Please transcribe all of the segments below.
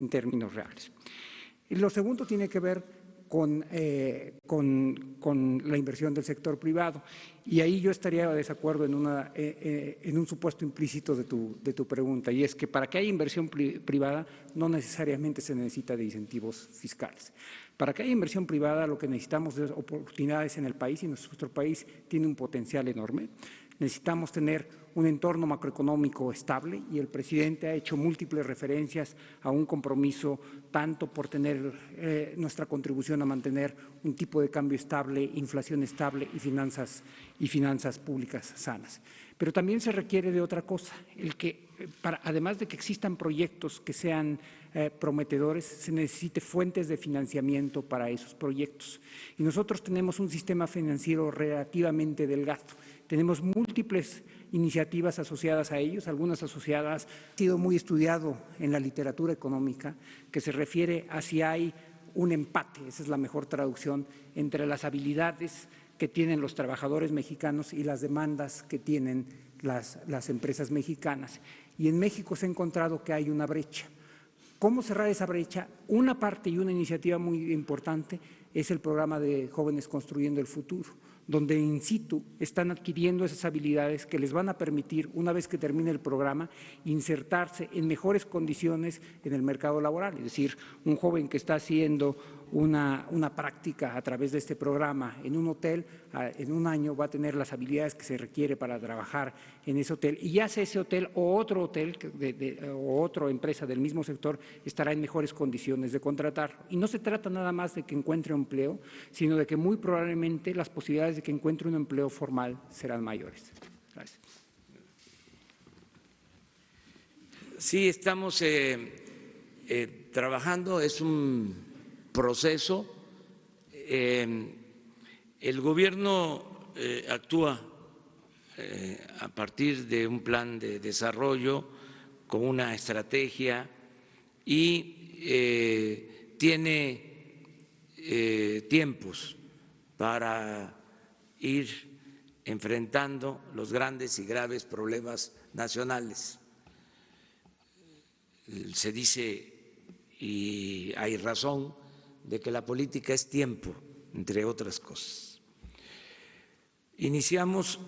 en términos reales. Y lo segundo tiene que ver con la inversión del sector privado. Y ahí yo estaría de desacuerdo en un supuesto implícito de tu pregunta, y es que para que haya inversión privada no necesariamente se necesita de incentivos fiscales. Para que haya inversión privada lo que necesitamos es oportunidades en el país, y nuestro país tiene un potencial enorme. Necesitamos tener un entorno macroeconómico estable, y el presidente ha hecho múltiples referencias a un compromiso tanto por tener nuestra contribución a mantener un tipo de cambio estable, inflación estable y finanzas públicas sanas. Pero también se requiere de otra cosa, además de que existan proyectos que sean prometedores, se necesite fuentes de financiamiento para esos proyectos. Y nosotros tenemos un sistema financiero relativamente delgado. Tenemos múltiples iniciativas asociadas a ellos, algunas asociadas, ha sido muy estudiado en la literatura económica, que se refiere a si hay un empate, esa es la mejor traducción, entre las habilidades que tienen los trabajadores mexicanos y las demandas que tienen las empresas mexicanas. Y en México se ha encontrado que hay una brecha. ¿Cómo cerrar esa brecha? Una parte y una iniciativa muy importante es el programa de Jóvenes Construyendo el Futuro, donde in situ están adquiriendo esas habilidades que les van a permitir, una vez que termine el programa, insertarse en mejores condiciones en el mercado laboral. Es decir, un joven que está haciendo una práctica a través de este programa en un hotel, en un año va a tener las habilidades que se requiere para trabajar en ese hotel, y ya sea ese hotel o otro hotel o otra empresa del mismo sector estará en mejores condiciones de contratar. Y no se trata nada más de que encuentre un empleo, sino de que muy probablemente las posibilidades de que encuentre un empleo formal serán mayores. Gracias. Sí, estamos trabajando, es un proceso. El gobierno actúa a partir de un plan de desarrollo con una estrategia y tiene tiempos para ir enfrentando los grandes y graves problemas nacionales. Se dice, y hay razón, de que la política es tiempo, entre otras cosas. Iniciamos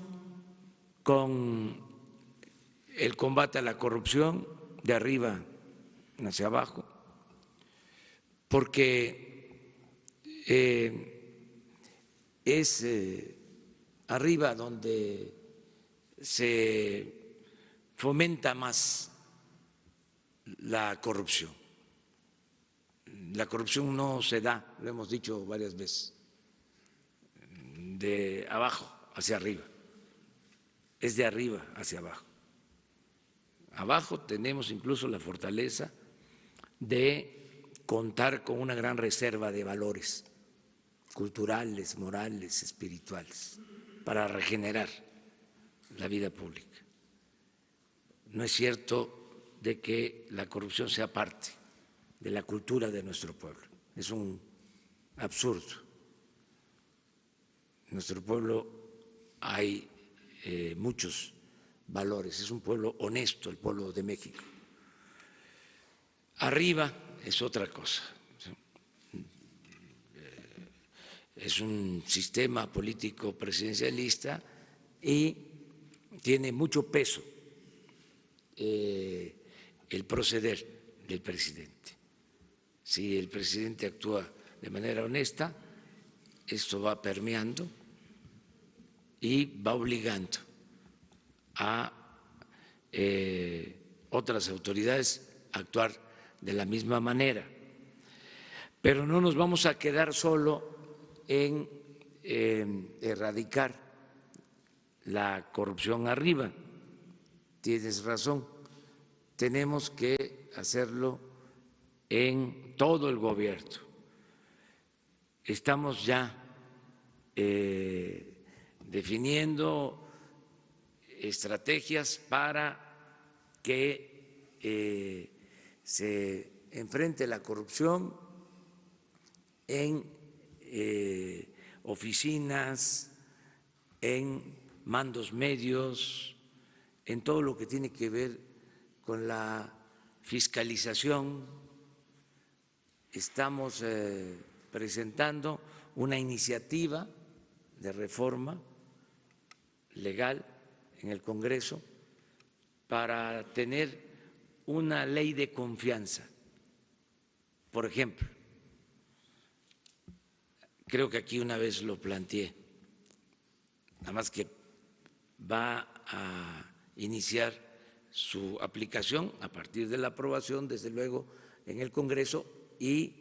con el combate a la corrupción de arriba hacia abajo, porque es arriba donde se fomenta más la corrupción. La corrupción no se da, lo hemos dicho varias veces, de abajo hacia arriba, es de arriba hacia abajo. Abajo tenemos incluso la fortaleza de contar con una gran reserva de valores culturales, morales, espirituales, para regenerar la vida pública. No es cierto de que la corrupción sea parte de la cultura de nuestro pueblo, es un absurdo. En nuestro pueblo hay muchos valores, es un pueblo honesto, el pueblo de México. Arriba es otra cosa. Es un sistema político presidencialista y tiene mucho peso el proceder del presidente. Si el presidente actúa de manera honesta, esto va permeando y va obligando a otras autoridades a actuar de la misma manera. Pero no nos vamos a quedar solo en erradicar la corrupción arriba. Tienes razón, tenemos que hacerlo en todo el gobierno. Estamos ya definiendo estrategias para que se enfrente la corrupción en oficinas, en mandos medios, en todo lo que tiene que ver con la fiscalización estamos presentando una iniciativa de reforma legal en el Congreso para tener una ley de confianza. Por ejemplo, creo que aquí una vez lo planteé, nada más que va a iniciar su aplicación a partir de la aprobación, desde luego, en el Congreso y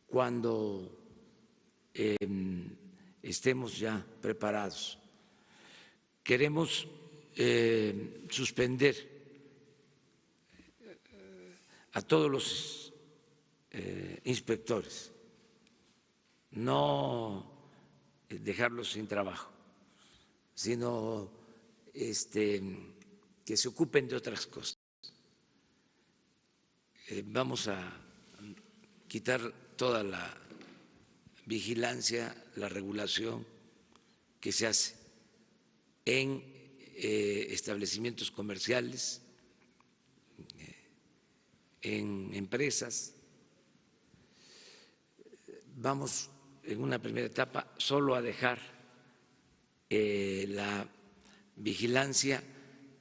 cuando estemos ya preparados. Queremos suspender a todos los inspectores, no dejarlos sin trabajo, sino que se ocupen de otras cosas. Vamos a quitar toda la vigilancia, la regulación que se hace en establecimientos comerciales, en empresas. Vamos en una primera etapa solo a dejar la vigilancia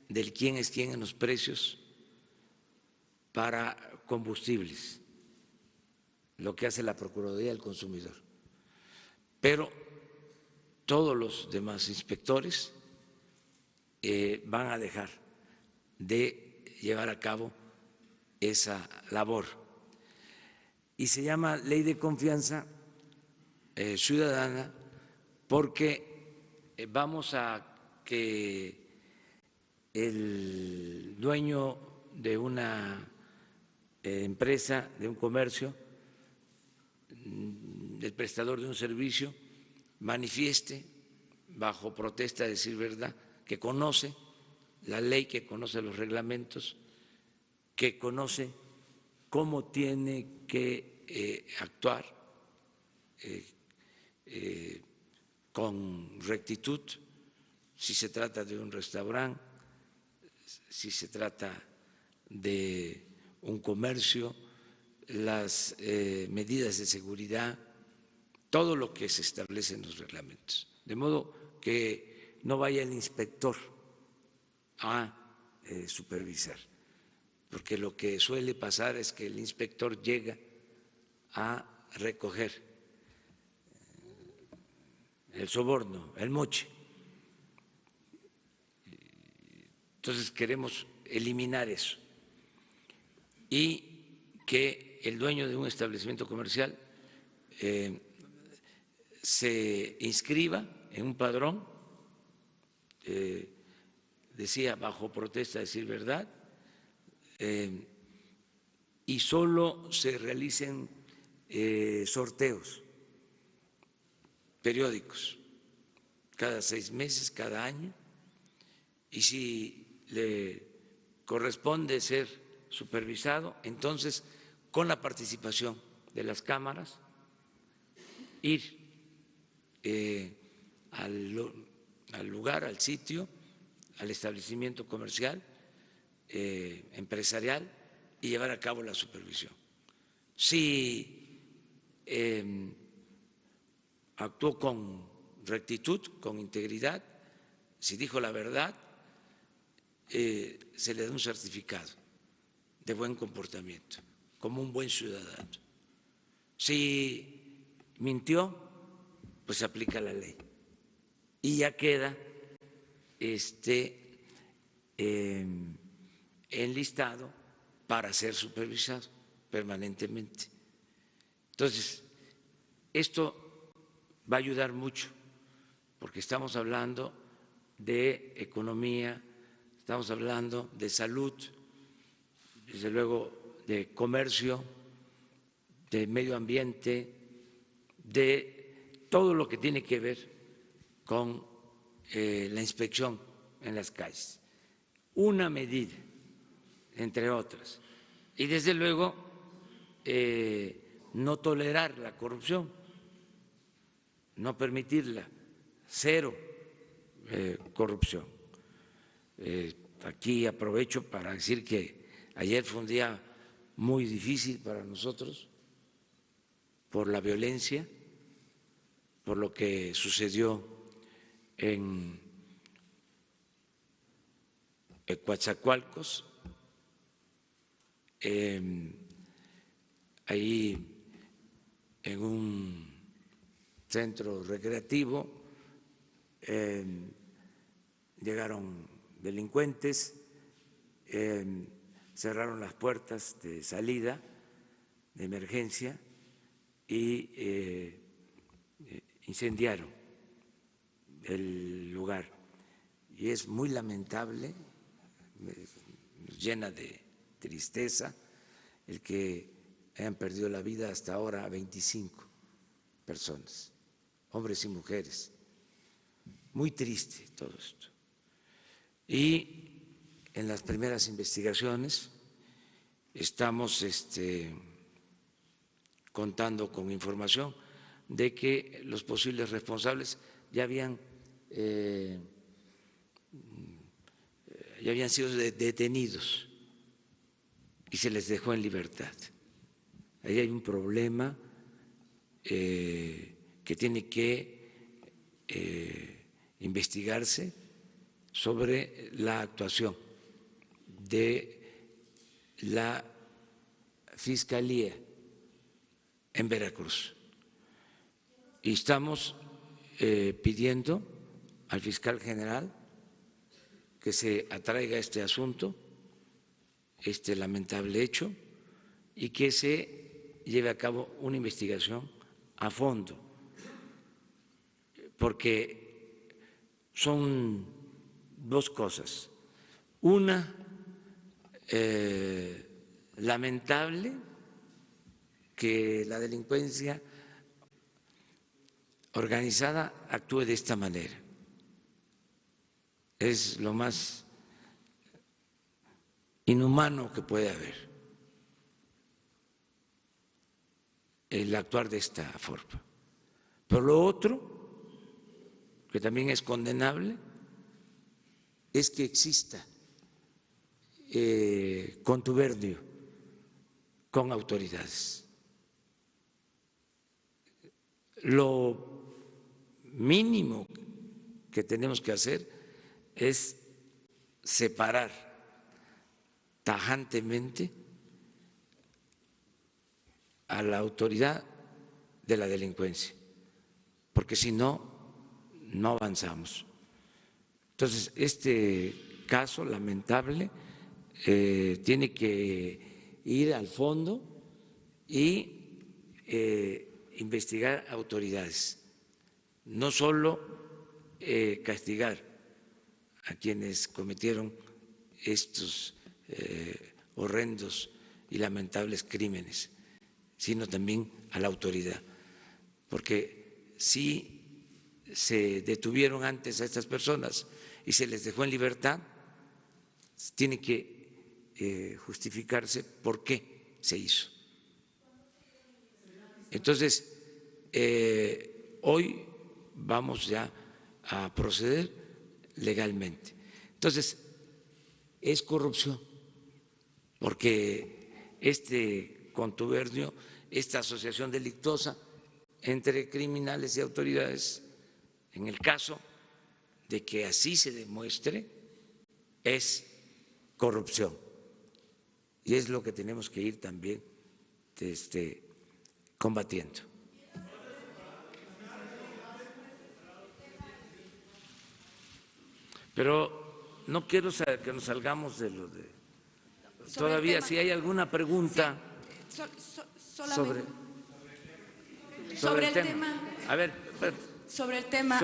del quién es quién en los precios para combustibles, lo que hace la Procuraduría del Consumidor. Pero todos los demás inspectores van a dejar de llevar a cabo esa labor. Y se llama Ley de Confianza Ciudadana porque vamos a que el dueño de una empresa, de un comercio, el prestador de un servicio, manifieste bajo protesta de decir verdad que conoce la ley, que conoce los reglamentos, que conoce cómo tiene que actuar con rectitud, si se trata de un restaurante, si se trata de un comercio, las medidas de seguridad, todo lo que se establece en los reglamentos. De modo que no vaya el inspector a supervisar, porque lo que suele pasar es que el inspector llega a recoger el soborno, el moche. Entonces queremos eliminar eso y que el dueño de un establecimiento comercial se inscriba en un padrón, decía bajo protesta de decir verdad, y solo se realicen sorteos periódicos cada 6 meses, cada año, y si le corresponde ser supervisado, entonces con la participación de las cámaras, ir al lugar, al sitio, al establecimiento comercial, empresarial y llevar a cabo la supervisión. Si actuó con rectitud, con integridad, si dijo la verdad, se le da un certificado de buen comportamiento, como un buen ciudadano. Si mintió, pues se aplica la ley y ya queda enlistado para ser supervisado permanentemente. Entonces, esto va a ayudar mucho porque estamos hablando de economía, estamos hablando de salud, desde luego de comercio, de medio ambiente, de todo lo que tiene que ver con la inspección en las calles. Una medida, entre otras. Y desde luego no tolerar la corrupción, no permitirla, cero corrupción. Aquí aprovecho para decir que ayer fue un día muy difícil para nosotros por la violencia, por lo que sucedió en Coatzacoalcos, ahí en un centro recreativo llegaron delincuentes, cerraron las puertas de salida de emergencia y incendiaron el lugar. Y es muy lamentable, nos llena de tristeza el que hayan perdido la vida hasta ahora 25 personas, hombres y mujeres. Muy triste todo esto. Y en las primeras investigaciones estamos contando con información de que los posibles responsables ya habían sido detenidos y se les dejó en libertad. Ahí hay un problema que tiene que investigarse sobre la actuación de la Fiscalía en Veracruz. Y estamos pidiendo al fiscal general que se atraiga este asunto, este lamentable hecho, y que se lleve a cabo una investigación a fondo, porque son dos cosas. Una, lamentable que la delincuencia organizada actúe de esta manera. Es lo más inhumano que puede haber, el actuar de esta forma. Pero lo otro, que también es condenable, es que exista contubernio con autoridades. Lo mínimo que tenemos que hacer es separar tajantemente a la autoridad de la delincuencia, porque si no, no avanzamos. Entonces, este caso lamentable tiene que ir al fondo y investigar autoridades, no solo castigar a quienes cometieron estos horrendos y lamentables crímenes, sino también a la autoridad, porque si se detuvieron antes a estas personas y se les dejó en libertad, tiene que justificarse por qué se hizo. Entonces, hoy vamos ya a proceder legalmente. Entonces, es corrupción, porque este contubernio, esta asociación delictuosa entre criminales y autoridades, en el caso de que así se demuestre, es corrupción. Y es lo que tenemos que ir también combatiendo. Pero no quiero que nos salgamos de lo de… Todavía, si hay alguna pregunta sobre el tema. A ver, sobre el tema.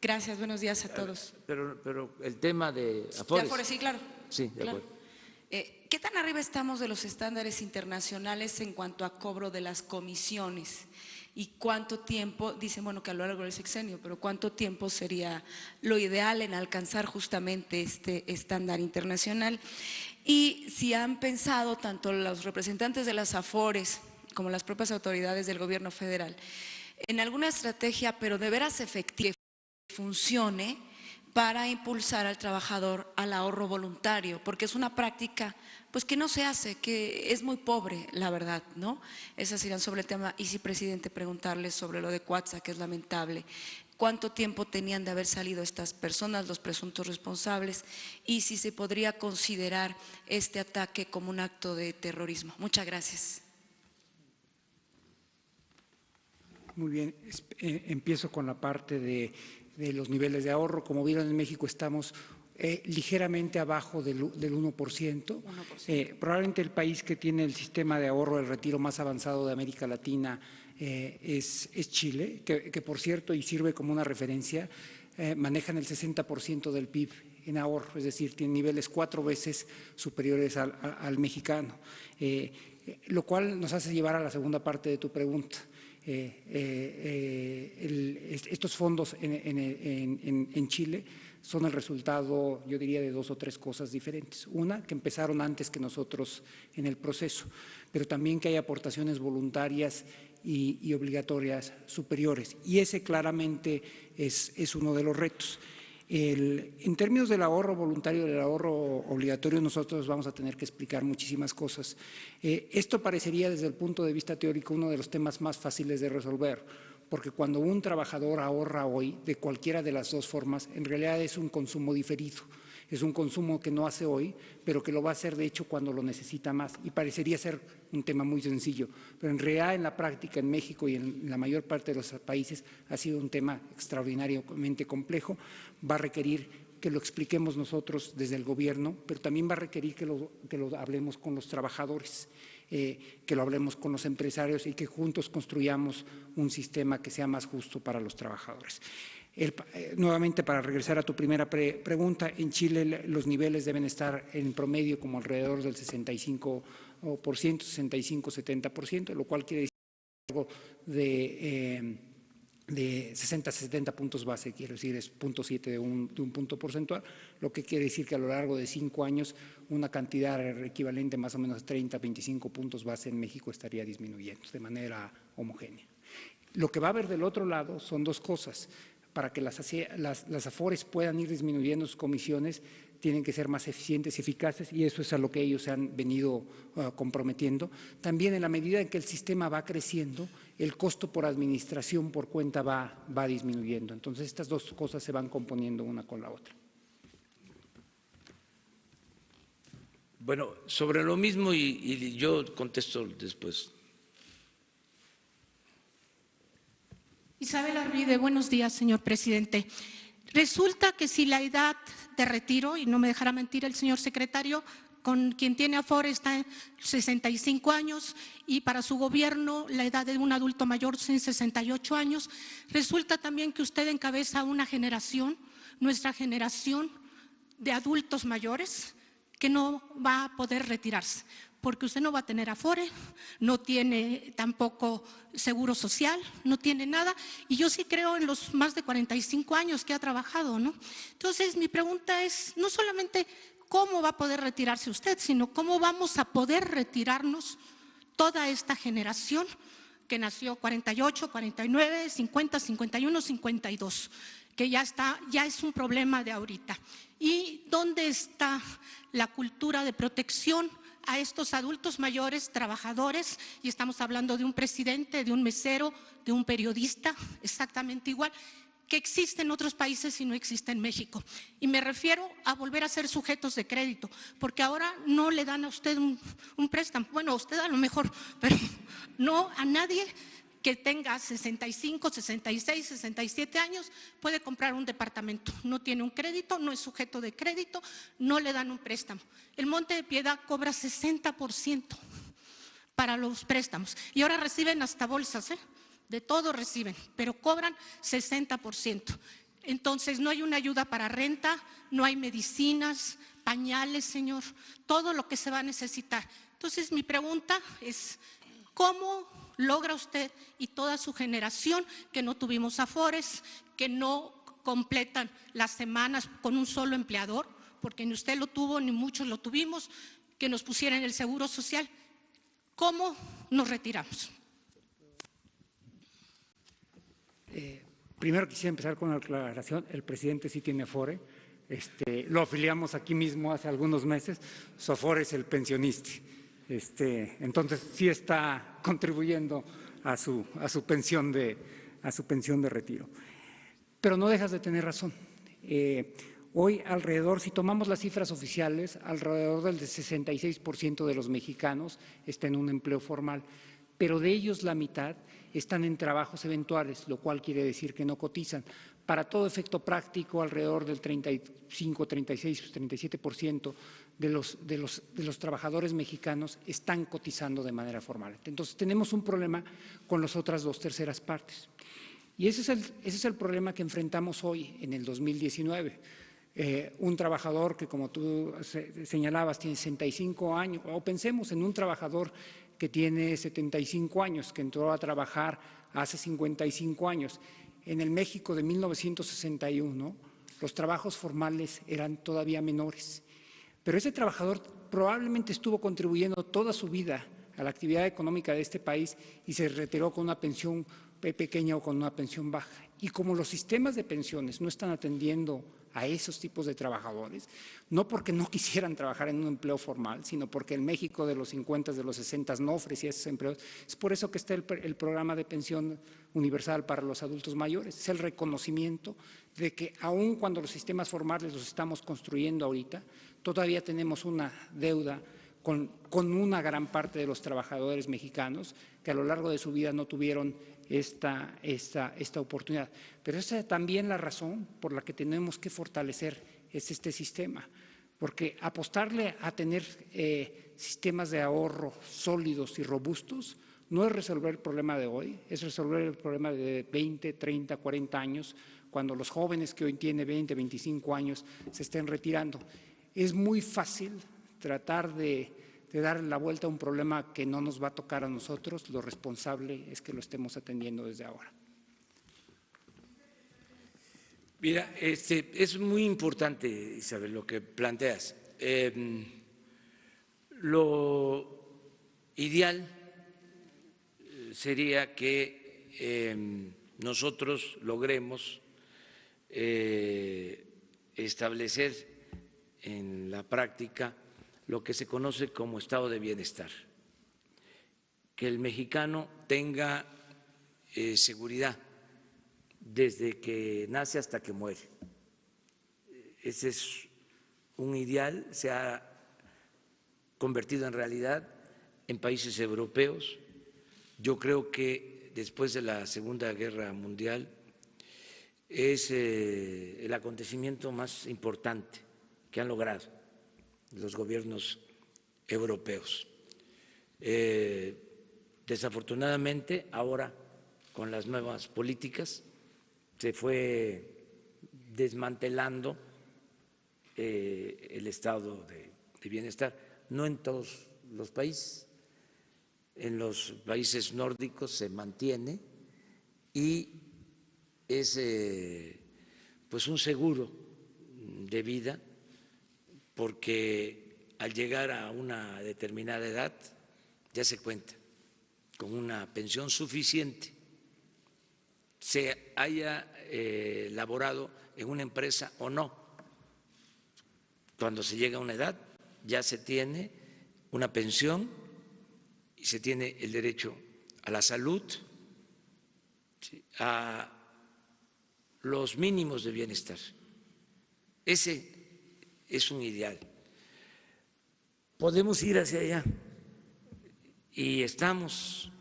Gracias, buenos días a todos. Pero el tema de Afores. De Afores, sí, claro. Sí, de acuerdo. ¿Qué tan arriba estamos de los estándares internacionales en cuanto a cobro de las comisiones? ¿Y cuánto tiempo, dicen, bueno, que a lo largo del sexenio, pero cuánto tiempo sería lo ideal en alcanzar justamente este estándar internacional? Y si han pensado tanto los representantes de las Afores como las propias autoridades del gobierno federal en alguna estrategia, pero de veras efectiva, que funcione para impulsar al trabajador al ahorro voluntario, porque es una práctica pues que no se hace, que es muy pobre, la verdad, ¿no? Esas irán sobre el tema. Y sí, presidente, preguntarle sobre lo de Cuatza, que es lamentable. ¿Cuánto tiempo tenían de haber salido estas personas, los presuntos responsables? Y si se podría considerar este ataque como un acto de terrorismo. Muchas gracias. Muy bien, empiezo con la parte de los niveles de ahorro. Como vieron, en México estamos ligeramente abajo del 1%. Probablemente el país que tiene el sistema de ahorro del retiro más avanzado de América Latina es Chile, que por cierto, y sirve como una referencia, manejan el 60% del PIB en ahorro, es decir, tienen niveles 4 veces superiores al mexicano, lo cual nos hace llevar a la segunda parte de tu pregunta. Estos fondos en Chile son el resultado, yo diría, de 2 o 3 cosas diferentes. Una, que empezaron antes que nosotros en el proceso, pero también que hay aportaciones voluntarias y obligatorias superiores. Y ese claramente es uno de los retos. En términos del ahorro voluntario y del ahorro obligatorio, nosotros vamos a tener que explicar muchísimas cosas. Esto parecería desde el punto de vista teórico uno de los temas más fáciles de resolver, porque cuando un trabajador ahorra hoy de cualquiera de las dos formas, en realidad es un consumo diferido. Es un consumo que no hace hoy, pero que lo va a hacer de hecho cuando lo necesita más. Y parecería ser un tema muy sencillo, pero en realidad en la práctica en México y en la mayor parte de los países ha sido un tema extraordinariamente complejo. Va a requerir que lo expliquemos nosotros desde el gobierno, pero también va a requerir que lo hablemos con los trabajadores, que lo hablemos con los empresarios y que juntos construyamos un sistema que sea más justo para los trabajadores. Nuevamente, para regresar a tu primera pregunta, en Chile los niveles deben estar en promedio como alrededor del 65%, 65-70%, lo cual quiere decir algo de 60-70 puntos base, quiero decir, es 0.7 de un punto porcentual, lo que quiere decir que a lo largo de 5 años una cantidad equivalente más o menos a 30-25 puntos base en México estaría disminuyendo de manera homogénea. Lo que va a haber del otro lado son 2 cosas. Para que las AFORES puedan ir disminuyendo sus comisiones, tienen que ser más eficientes y eficaces, y eso es a lo que ellos se han venido comprometiendo. También en la medida en que el sistema va creciendo, el costo por administración por cuenta va disminuyendo. Entonces, estas 2 cosas se van componiendo una con la otra. Bueno, sobre lo mismo y yo contesto después. Isabel Arvide, buenos días, señor presidente. Resulta que si la edad de retiro, y no me dejará mentir el señor secretario, con quien tiene Afore está en 65 años y para su gobierno la edad de un adulto mayor es en 68 años, resulta también que usted encabeza una generación, nuestra generación de adultos mayores, que no va a poder retirarse, porque usted no va a tener Afore, no tiene tampoco seguro social, no tiene nada, y yo sí creo en los más de 45 años que ha trabajado, ¿no? Entonces, mi pregunta es, no solamente cómo va a poder retirarse usted, sino cómo vamos a poder retirarnos toda esta generación que nació 48, 49, 50, 51, 52, que ya es un problema de ahorita. ¿Y dónde está la cultura de protección a estos adultos mayores, trabajadores? Y estamos hablando de un presidente, de un mesero, de un periodista, exactamente igual, que existe en otros países y no existe en México. Y me refiero a volver a ser sujetos de crédito, porque ahora no le dan a usted un préstamo, bueno, a usted a lo mejor, pero no a nadie que tenga 65, 66, 67 años puede comprar un departamento. No tiene un crédito, no es sujeto de crédito, no le dan un préstamo. El Monte de Piedad cobra 60% para los préstamos y ahora reciben hasta bolsas, de todo reciben, pero cobran 60%. Entonces no hay una ayuda para renta, no hay medicinas, pañales, señor, todo lo que se va a necesitar. Entonces mi pregunta es, ¿cómo logra usted y toda su generación que no tuvimos Afores, que no completan las semanas con un solo empleador, porque ni usted lo tuvo ni muchos lo tuvimos, que nos pusieran el seguro social? ¿Cómo nos retiramos? primero quisiera empezar con una aclaración. El presidente sí tiene Afore. Lo afiliamos aquí mismo hace algunos meses. Su Afore es el pensionista. Entonces sí está contribuyendo a su pensión de retiro. Pero no dejas de tener razón. Hoy alrededor, si tomamos las cifras oficiales, alrededor del 66% de los mexicanos está en un empleo formal, pero de ellos la mitad están en trabajos eventuales, lo cual quiere decir que no cotizan. Para todo efecto práctico, alrededor del 35, 36, 37% de los trabajadores mexicanos están cotizando de manera formal. Entonces, tenemos un problema con las otras 2/3 partes. Y ese es el problema que enfrentamos hoy, en el 2019. Un trabajador que, como tú señalabas, tiene 65 años, o pensemos en un trabajador que tiene 75 años, que entró a trabajar hace 55 años. En el México de 1961, los trabajos formales eran todavía menores. Pero ese trabajador probablemente estuvo contribuyendo toda su vida a la actividad económica de este país y se retiró con una pensión pequeña o con una pensión baja. Y como los sistemas de pensiones no están atendiendo a esos tipos de trabajadores, no porque no quisieran trabajar en un empleo formal, sino porque el México de los 50, de los 60 no ofrecía esos empleos. Es por eso que está el programa de pensión universal para los adultos mayores. Es el reconocimiento de que aun cuando los sistemas formales los estamos construyendo ahorita, todavía tenemos una deuda con una gran parte de los trabajadores mexicanos que a lo largo de su vida no tuvieron esta oportunidad. Pero esa es también la razón por la que tenemos que fortalecer este sistema, porque apostarle a tener sistemas de ahorro sólidos y robustos no es resolver el problema de hoy, es resolver el problema de 20, 30, 40 años, cuando los jóvenes que hoy tienen 20, 25 años se estén retirando. Es muy fácil tratar de dar la vuelta a un problema que no nos va a tocar a nosotros. Lo responsable es que lo estemos atendiendo desde ahora. Mira, es muy importante, Isabel, lo que planteas. Lo ideal sería que nosotros logremos establecer en la práctica lo que se conoce como estado de bienestar, que el mexicano tenga seguridad desde que nace hasta que muere. Ese es un ideal, se ha convertido en realidad en países europeos. Yo creo que después de la Segunda Guerra Mundial es el acontecimiento más importante que han logrado los gobiernos europeos. Desafortunadamente, ahora con las nuevas políticas se fue desmantelando el estado de bienestar, no en todos los países, en los países nórdicos se mantiene y es pues un seguro de vida, porque al llegar a una determinada edad ya se cuenta con una pensión suficiente, se haya laborado en una empresa o no. Cuando se llega a una edad ya se tiene una pensión y se tiene el derecho a la salud, a los mínimos de bienestar. Ese es un ideal. Podemos ir hacia allá y estamos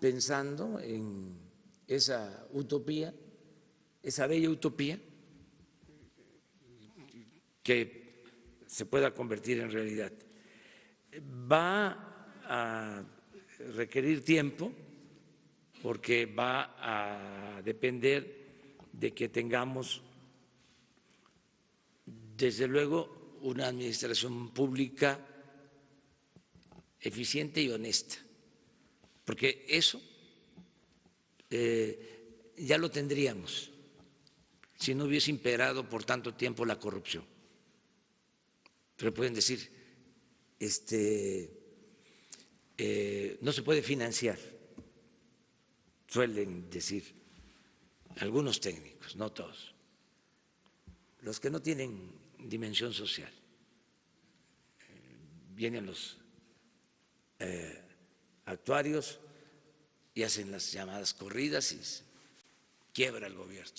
pensando en esa utopía, esa bella utopía que se pueda convertir en realidad. Va a requerir tiempo porque va a depender de que tengamos, desde luego, una administración pública eficiente y honesta, porque eso ya lo tendríamos si no hubiese imperado por tanto tiempo la corrupción. Pero pueden decir, no se puede financiar suelen decir algunos técnicos, no todos, los que no tienen dimensión social. Vienen los actuarios y hacen las llamadas corridas y quiebra el gobierno.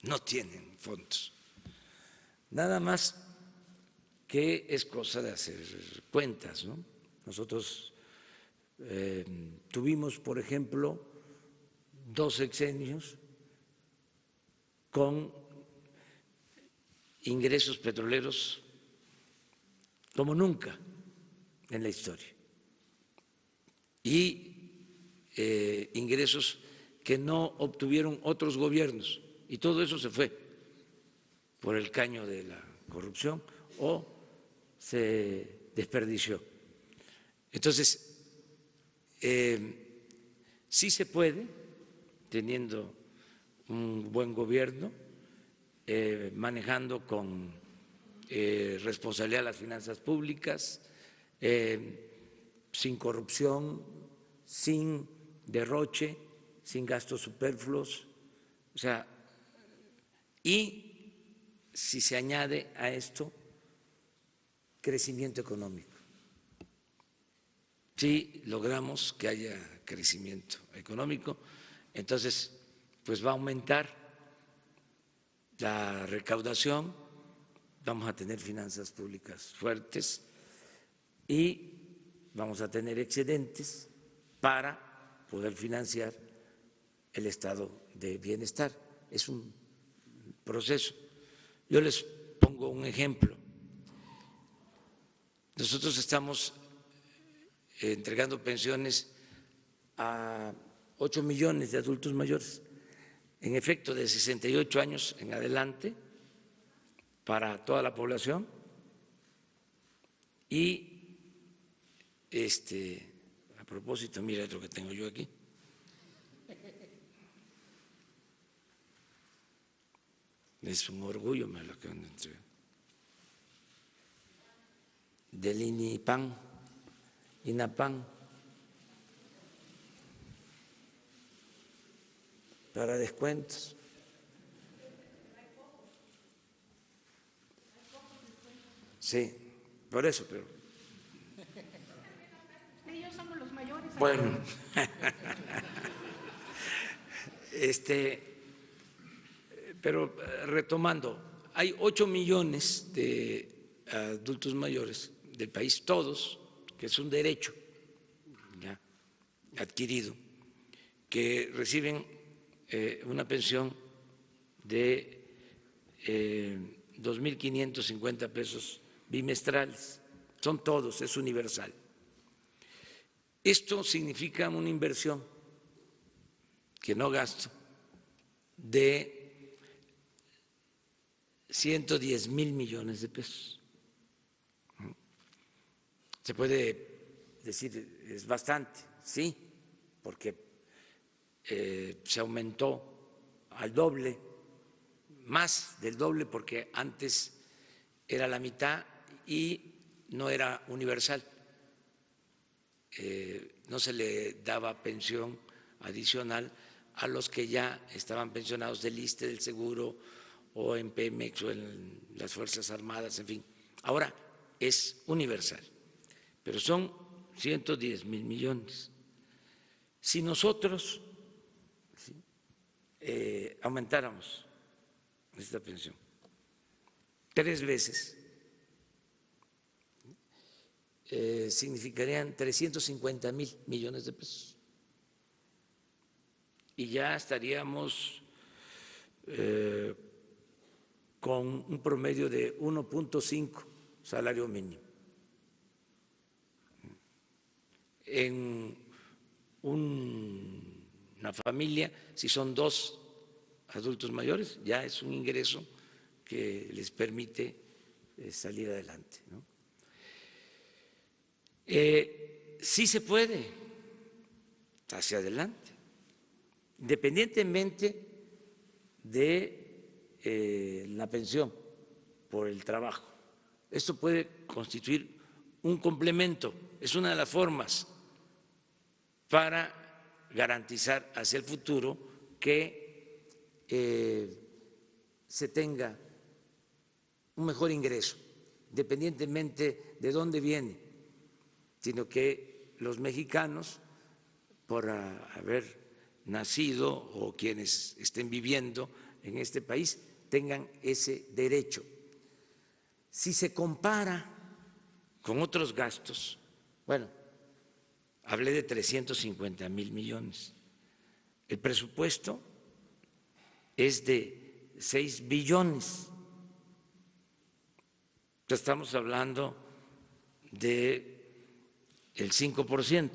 No tienen fondos. Nada más que es cosa de hacer cuentas, ¿no? Nosotros tuvimos, por ejemplo, 2 sexenios con ingresos petroleros como nunca en la historia y ingresos que no obtuvieron otros gobiernos, y todo eso se fue por el caño de la corrupción o se desperdició. Entonces, sí se puede, teniendo un buen gobierno, manejando con responsabilidad las finanzas públicas, sin corrupción, sin derroche, sin gastos superfluos, o sea, y si se añade a esto crecimiento económico. Si logramos que haya crecimiento económico, entonces pues va a aumentar la recaudación, vamos a tener finanzas públicas fuertes y vamos a tener excedentes para poder financiar el estado de bienestar. Es un proceso. Yo les pongo un ejemplo. Nosotros estamos entregando pensiones a 8 millones de adultos mayores, en efecto de 68 años en adelante para toda la población, y a propósito, mira lo que tengo yo aquí. Es un orgullo, me lo acaban de entregar. Del INAPAN, para descuentos. Sí, por eso, pero… Ellos somos los mayores. Bueno, pero retomando, hay 8 millones de adultos mayores del país, todos, que es un derecho ya adquirido, que reciben una pensión de 2.550 pesos bimestrales. Son todos, es universal. Esto significa una inversión que no gasto de 110,000 millones de pesos. Se puede decir, es bastante, sí, porque se aumentó al doble, más del doble, porque antes era la mitad y no era universal. No se le daba pensión adicional a los que ya estaban pensionados del ISSSTE, del Seguro, o en Pemex o en las Fuerzas Armadas, en fin. Ahora es universal, pero son 110,000 millones. Si nosotros aumentáramos esta pensión 3 veces, significarían 350,000 millones de pesos. Y ya estaríamos con un promedio de 1.5 salario mínimo. En una familia, si son 2 adultos mayores, ya es un ingreso que les permite salir adelante, ¿no? Sí se puede hacia adelante, independientemente de la pensión por el trabajo. Esto puede constituir un complemento, es una de las formas para garantizar hacia el futuro que se tenga un mejor ingreso, independientemente de dónde viene, sino que los mexicanos, por haber nacido o quienes estén viviendo en este país, tengan ese derecho. Si se compara con otros gastos, bueno, hablé de 350,000 millones. El presupuesto es de 6 billones. Entonces estamos hablando del 5%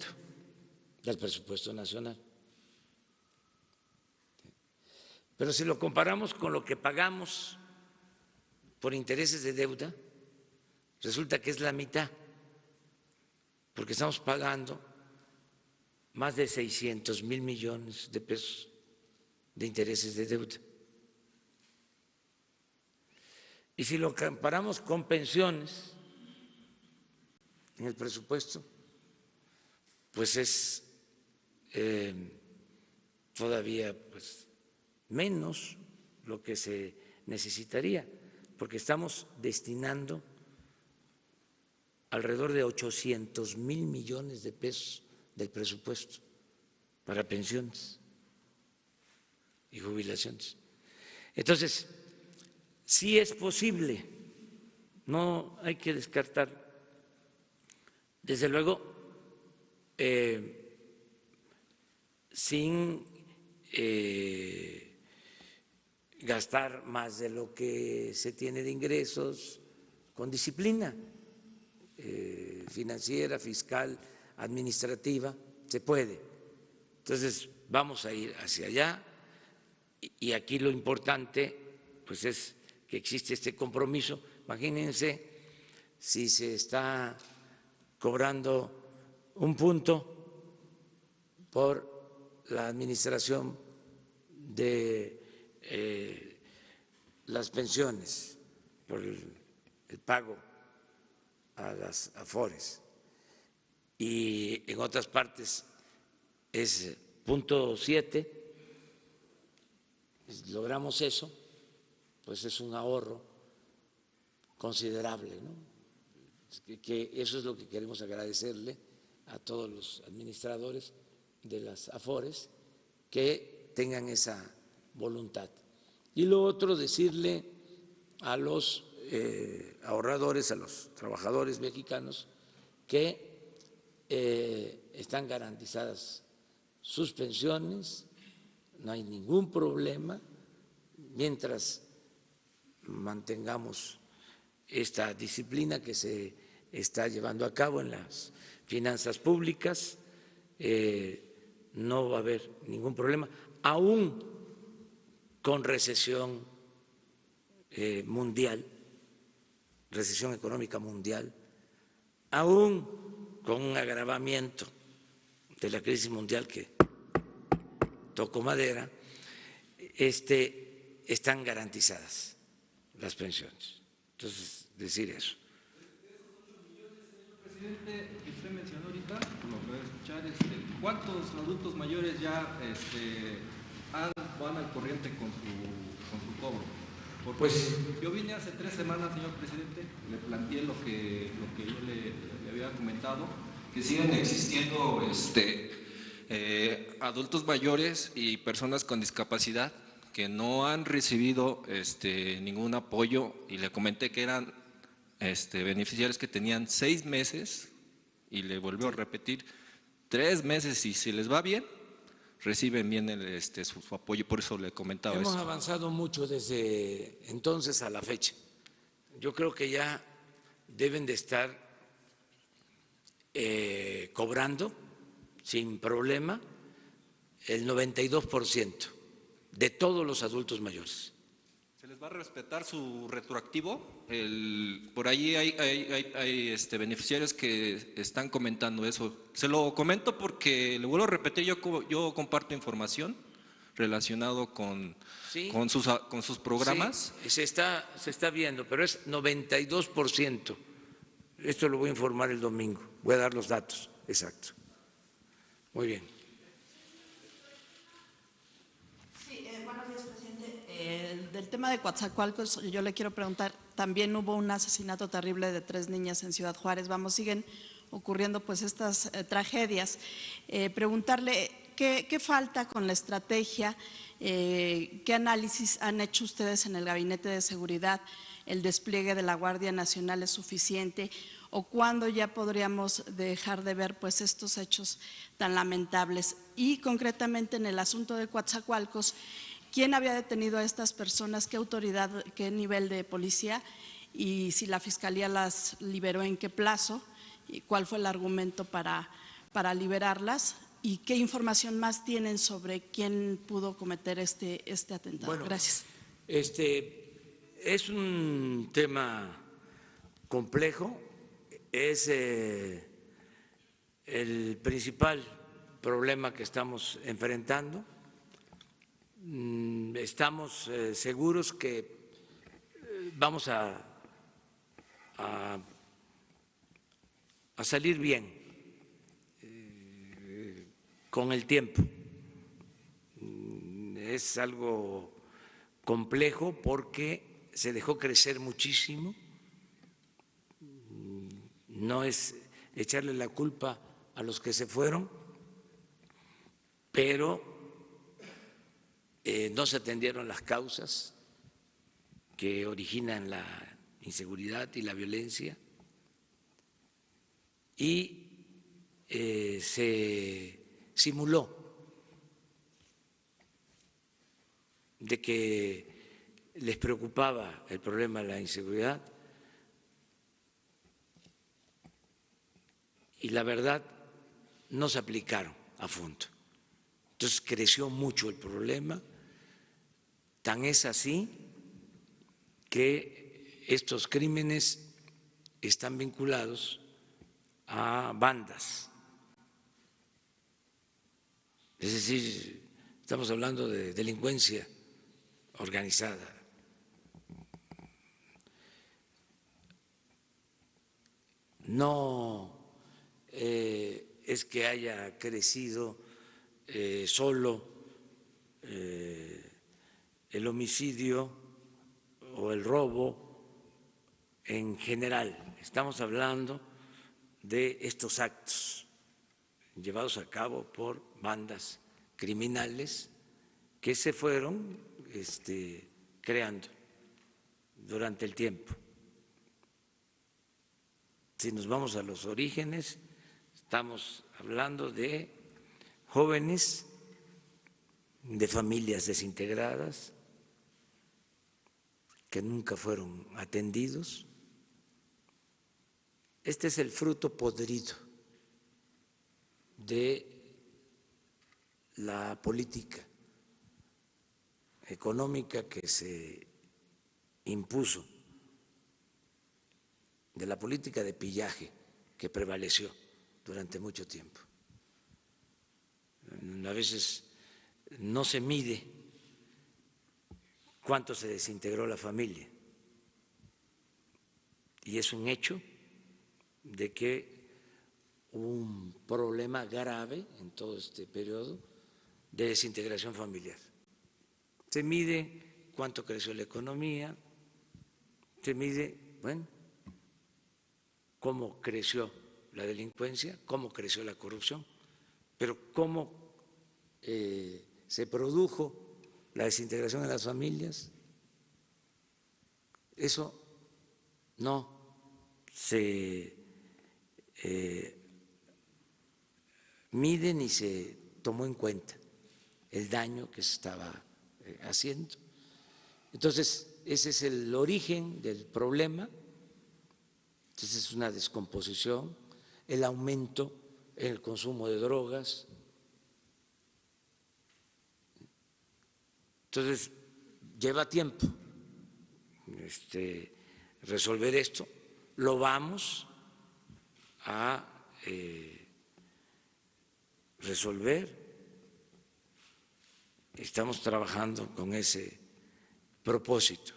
del presupuesto nacional. Pero si lo comparamos con lo que pagamos por intereses de deuda, resulta que es la mitad, porque estamos pagando más de 600,000 millones de pesos de intereses de deuda. Y si lo comparamos con pensiones en el presupuesto, pues es todavía menos lo que se necesitaría, porque estamos destinando alrededor de 800,000 millones de pesos del presupuesto para pensiones y jubilaciones. Entonces, sí es posible, no hay que descartar. Desde luego, sin gastar más de lo que se tiene de ingresos, con disciplina financiera, fiscal, administrativa, se puede. Entonces, vamos a ir hacia allá y aquí lo importante pues es que existe este compromiso. Imagínense si se está cobrando un punto por la administración de las pensiones, por el pago a las AFORES, y en otras partes es 0.7, logramos eso, pues es un ahorro considerable, ¿no? Que eso es lo que queremos agradecerle a todos los administradores de las AFORES, que tengan esa voluntad. Y lo otro, decirle a los ahorradores, a los trabajadores mexicanos, que están garantizadas sus pensiones, no hay ningún problema mientras mantengamos esta disciplina que se está llevando a cabo en las finanzas públicas. No va a haber ningún problema, aún con recesión mundial, recesión económica mundial, aún con un agravamiento de la crisis mundial que tocó madera, están garantizadas las pensiones. Entonces, decir eso. Presidente, que usted mencionó ahorita, como puede escuchar, ¿cuántos adultos mayores ya van al corriente con su cobro? Porque pues yo vine hace 3 semanas, señor presidente, le planteé lo que yo le había comentado, que siguen existiendo adultos mayores y personas con discapacidad que no han recibido ningún apoyo, y le comenté que eran beneficiarios que tenían 6 meses, y le volvió a repetir 3 meses, y si les va bien, reciben bien su apoyo. Por eso le comentaba Hemos eso. avanzado mucho desde entonces a la fecha. Yo creo que ya deben de estar cobrando sin problema el 92% de todos los adultos mayores. ¿Se les va a respetar su retroactivo? Por ahí hay beneficiarios que están comentando eso. Se lo comento porque, le vuelvo a repetir, yo comparto información relacionado con sus programas. Sí, se está viendo, pero es 92%. Esto lo voy a informar el domingo, voy a dar los datos exactos. Muy bien. Del tema de Coatzacoalcos, yo le quiero preguntar, también hubo un asesinato terrible de 3 niñas en Ciudad Juárez. Siguen ocurriendo pues estas tragedias. Preguntarle qué falta con la estrategia, qué análisis han hecho ustedes en el Gabinete de Seguridad, el despliegue de la Guardia Nacional es suficiente o cuándo ya podríamos dejar de ver pues estos hechos tan lamentables. Y concretamente en el asunto de Coatzacoalcos, ¿quién había detenido a estas personas? ¿Qué autoridad, qué nivel de policía? Y si la Fiscalía las liberó, ¿en qué plazo? ¿Y cuál fue el argumento para liberarlas? ¿Y qué información más tienen sobre quién pudo cometer este atentado? Bueno, gracias. Es un tema complejo, es el principal problema que estamos enfrentando. Estamos seguros que vamos a salir bien con el tiempo. Es algo complejo porque se dejó crecer muchísimo. No es echarle la culpa a los que se fueron, pero no se atendieron las causas que originan la inseguridad y la violencia y se simuló de que les preocupaba el problema de la inseguridad y la verdad no se aplicaron a fondo. Entonces creció mucho el problema, tan es así que estos crímenes están vinculados a bandas. Es decir, estamos hablando de delincuencia organizada. No es que haya crecido solo el homicidio o el robo en general. Estamos hablando de estos actos llevados a cabo por bandas criminales que se fueron creando durante el tiempo. Si nos vamos a los orígenes, estamos hablando de jóvenes de familias desintegradas que nunca fueron atendidos. Este es el fruto podrido de la política económica que se impuso, de la política de pillaje que prevaleció durante mucho tiempo. A veces no se mide cuánto se desintegró la familia y es un hecho de que hubo un problema grave en todo este periodo de desintegración familiar. Se mide cuánto creció la economía, se mide, bueno, cómo creció la delincuencia, cómo creció la corrupción, pero cómo se produjo la desintegración de las familias, eso no se mide ni se tomó en cuenta el daño que se estaba haciendo. Entonces, ese es el origen del problema. Entonces, es una descomposición, el aumento en el consumo de drogas. Entonces, lleva tiempo resolver esto. Lo vamos a resolver. Estamos trabajando con ese propósito.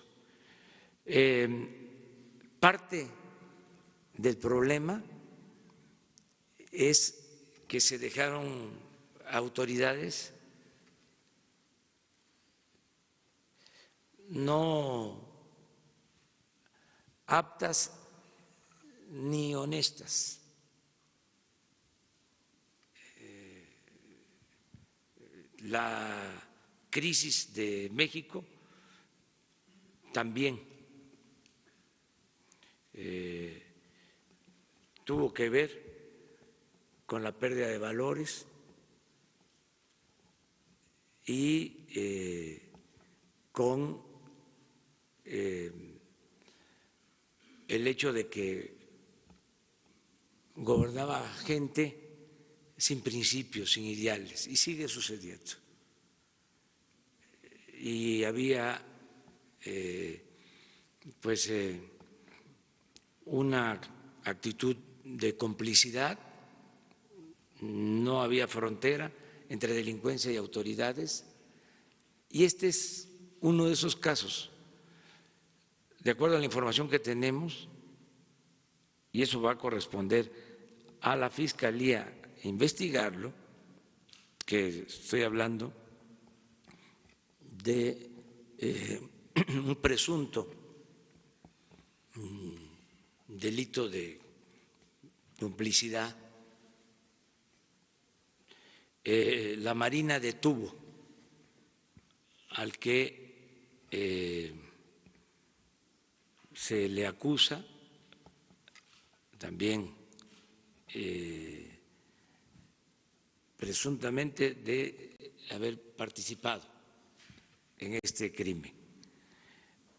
Parte del problema es que se dejaron autoridades no aptas ni honestas. La crisis de México también tuvo que ver con la pérdida de valores y con el hecho de que gobernaba gente sin principios, sin ideales, y sigue sucediendo. Y había una actitud de complicidad, no había frontera entre delincuencia y autoridades, y este es uno de esos casos. De acuerdo a la información que tenemos, y eso va a corresponder a la Fiscalía investigarlo, que estoy hablando de un presunto delito de complicidad. La Marina detuvo al que se le acusa también presuntamente de haber participado en este crimen.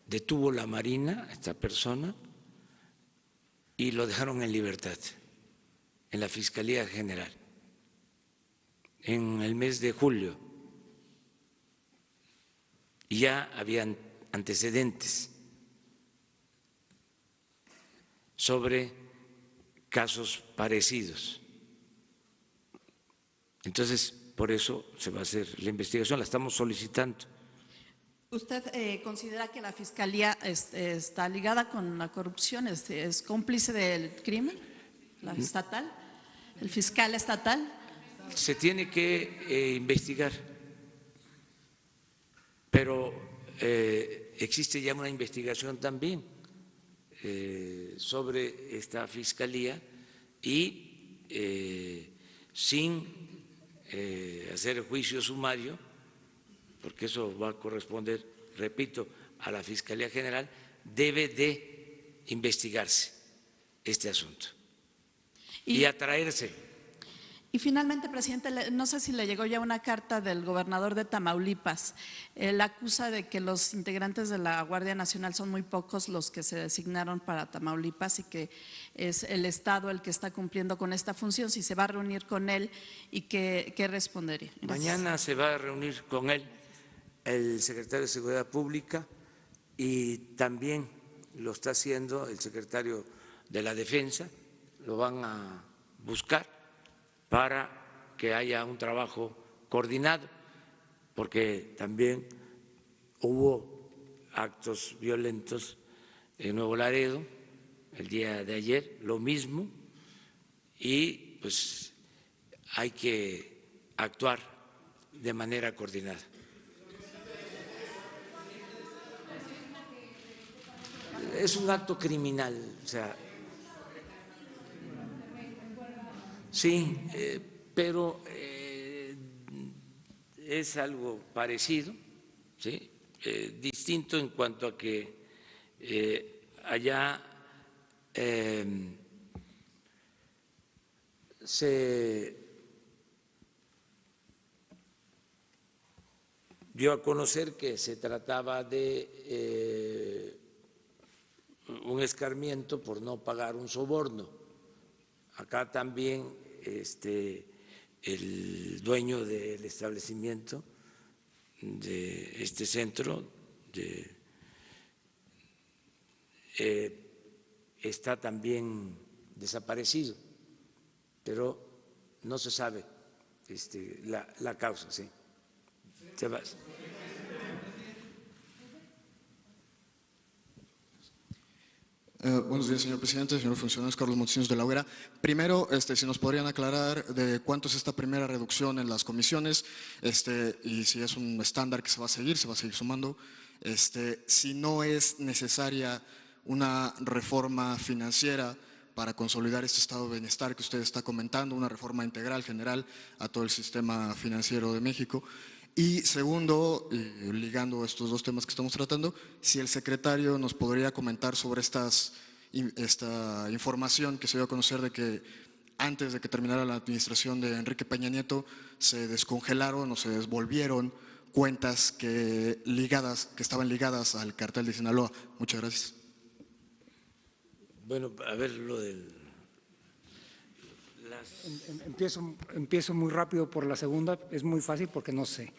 Detuvo la Marina a esta persona y lo dejaron en libertad en la Fiscalía General en el mes de julio. Y ya habían antecedentes sobre casos parecidos. Entonces, por eso se va a hacer la investigación, la estamos solicitando. ¿Usted considera que la Fiscalía está ligada con la corrupción, es cómplice del crimen, la estatal, el fiscal estatal? Se tiene que investigar, pero existe ya una investigación también sobre esta Fiscalía y sin hacer juicio sumario, porque eso va a corresponder, repito, a la Fiscalía General, debe de investigarse este asunto y atraerse. Y finalmente, presidente, no sé si le llegó ya una carta del gobernador de Tamaulipas. Él acusa de que los integrantes de la Guardia Nacional son muy pocos los que se designaron para Tamaulipas y que es el Estado el que está cumpliendo con esta función. Si se va a reunir con él y qué respondería. Gracias. Mañana se va a reunir con él el secretario de Seguridad Pública y también lo está haciendo el secretario de la Defensa. Lo van a buscar para que haya un trabajo coordinado, porque también hubo actos violentos en Nuevo Laredo el día de ayer, lo mismo, y pues hay que actuar de manera coordinada. Es un acto criminal, o sea, sí, pero es algo parecido, ¿sí? Distinto en cuanto a que allá se dio a conocer que se trataba de un escarmiento por no pagar un soborno. Acá también el dueño del establecimiento de este centro está también desaparecido, pero no se sabe la causa, ¿sí? Se va. Buenos días, señor presidente, señor funcionario, Carlos Montesinos de la Hoguera. Primero, si nos podrían aclarar de cuánto es esta primera reducción en las comisiones y si es un estándar que se va a seguir sumando. si no es necesaria una reforma financiera para consolidar este estado de bienestar que usted está comentando, una reforma integral, general, a todo el sistema financiero de México. Y segundo, ligando estos dos temas que estamos tratando, si el secretario nos podría comentar sobre esta información que se dio a conocer de que antes de que terminara la administración de Enrique Peña Nieto se descongelaron o se desvolvieron cuentas que estaban ligadas al cartel de Sinaloa. Muchas gracias. Bueno, a ver lo del… Empiezo muy rápido por la segunda, es muy fácil porque no sé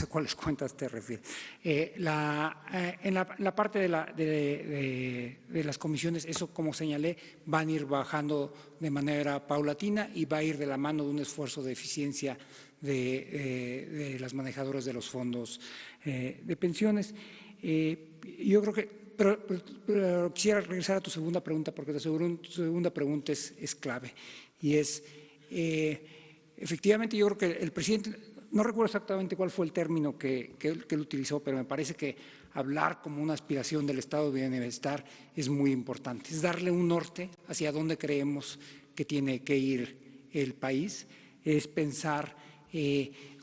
cuáles cuentas te refieres. En la parte de las comisiones, eso como señalé, van a ir bajando de manera paulatina y va a ir de la mano de un esfuerzo de eficiencia de las manejadoras de los fondos de pensiones. Yo creo que… Pero quisiera regresar a tu segunda pregunta, porque tu segunda pregunta es clave. Y efectivamente, yo creo que el presidente, no recuerdo exactamente cuál fue el término que él utilizó, pero me parece que hablar como una aspiración del estado de bienestar es muy importante. Es darle un norte hacia dónde creemos que tiene que ir el país, es pensar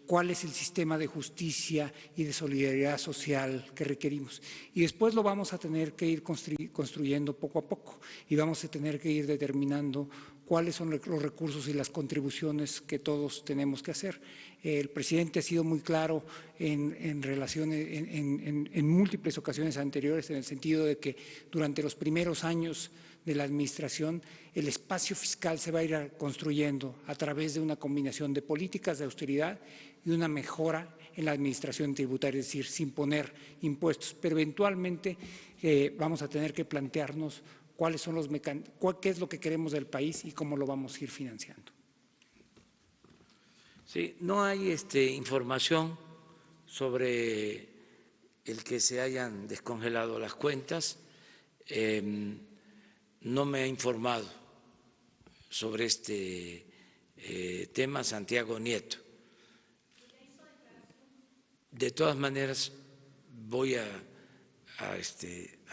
cuál es el sistema de justicia y de solidaridad social que requerimos. Y después lo vamos a tener que ir construyendo poco a poco y vamos a tener que ir determinando cuáles son los recursos y las contribuciones que todos tenemos que hacer. El presidente ha sido muy claro en múltiples ocasiones anteriores en el sentido de que durante los primeros años de la administración el espacio fiscal se va a ir construyendo a través de una combinación de políticas de austeridad y una mejora en la administración tributaria, es decir, sin poner impuestos. Pero eventualmente vamos a tener que plantearnos cuáles son qué es lo que queremos del país y cómo lo vamos a ir financiando. Sí, no hay información sobre el que se hayan descongelado las cuentas. No me ha informado sobre este tema Santiago Nieto. De todas maneras, voy a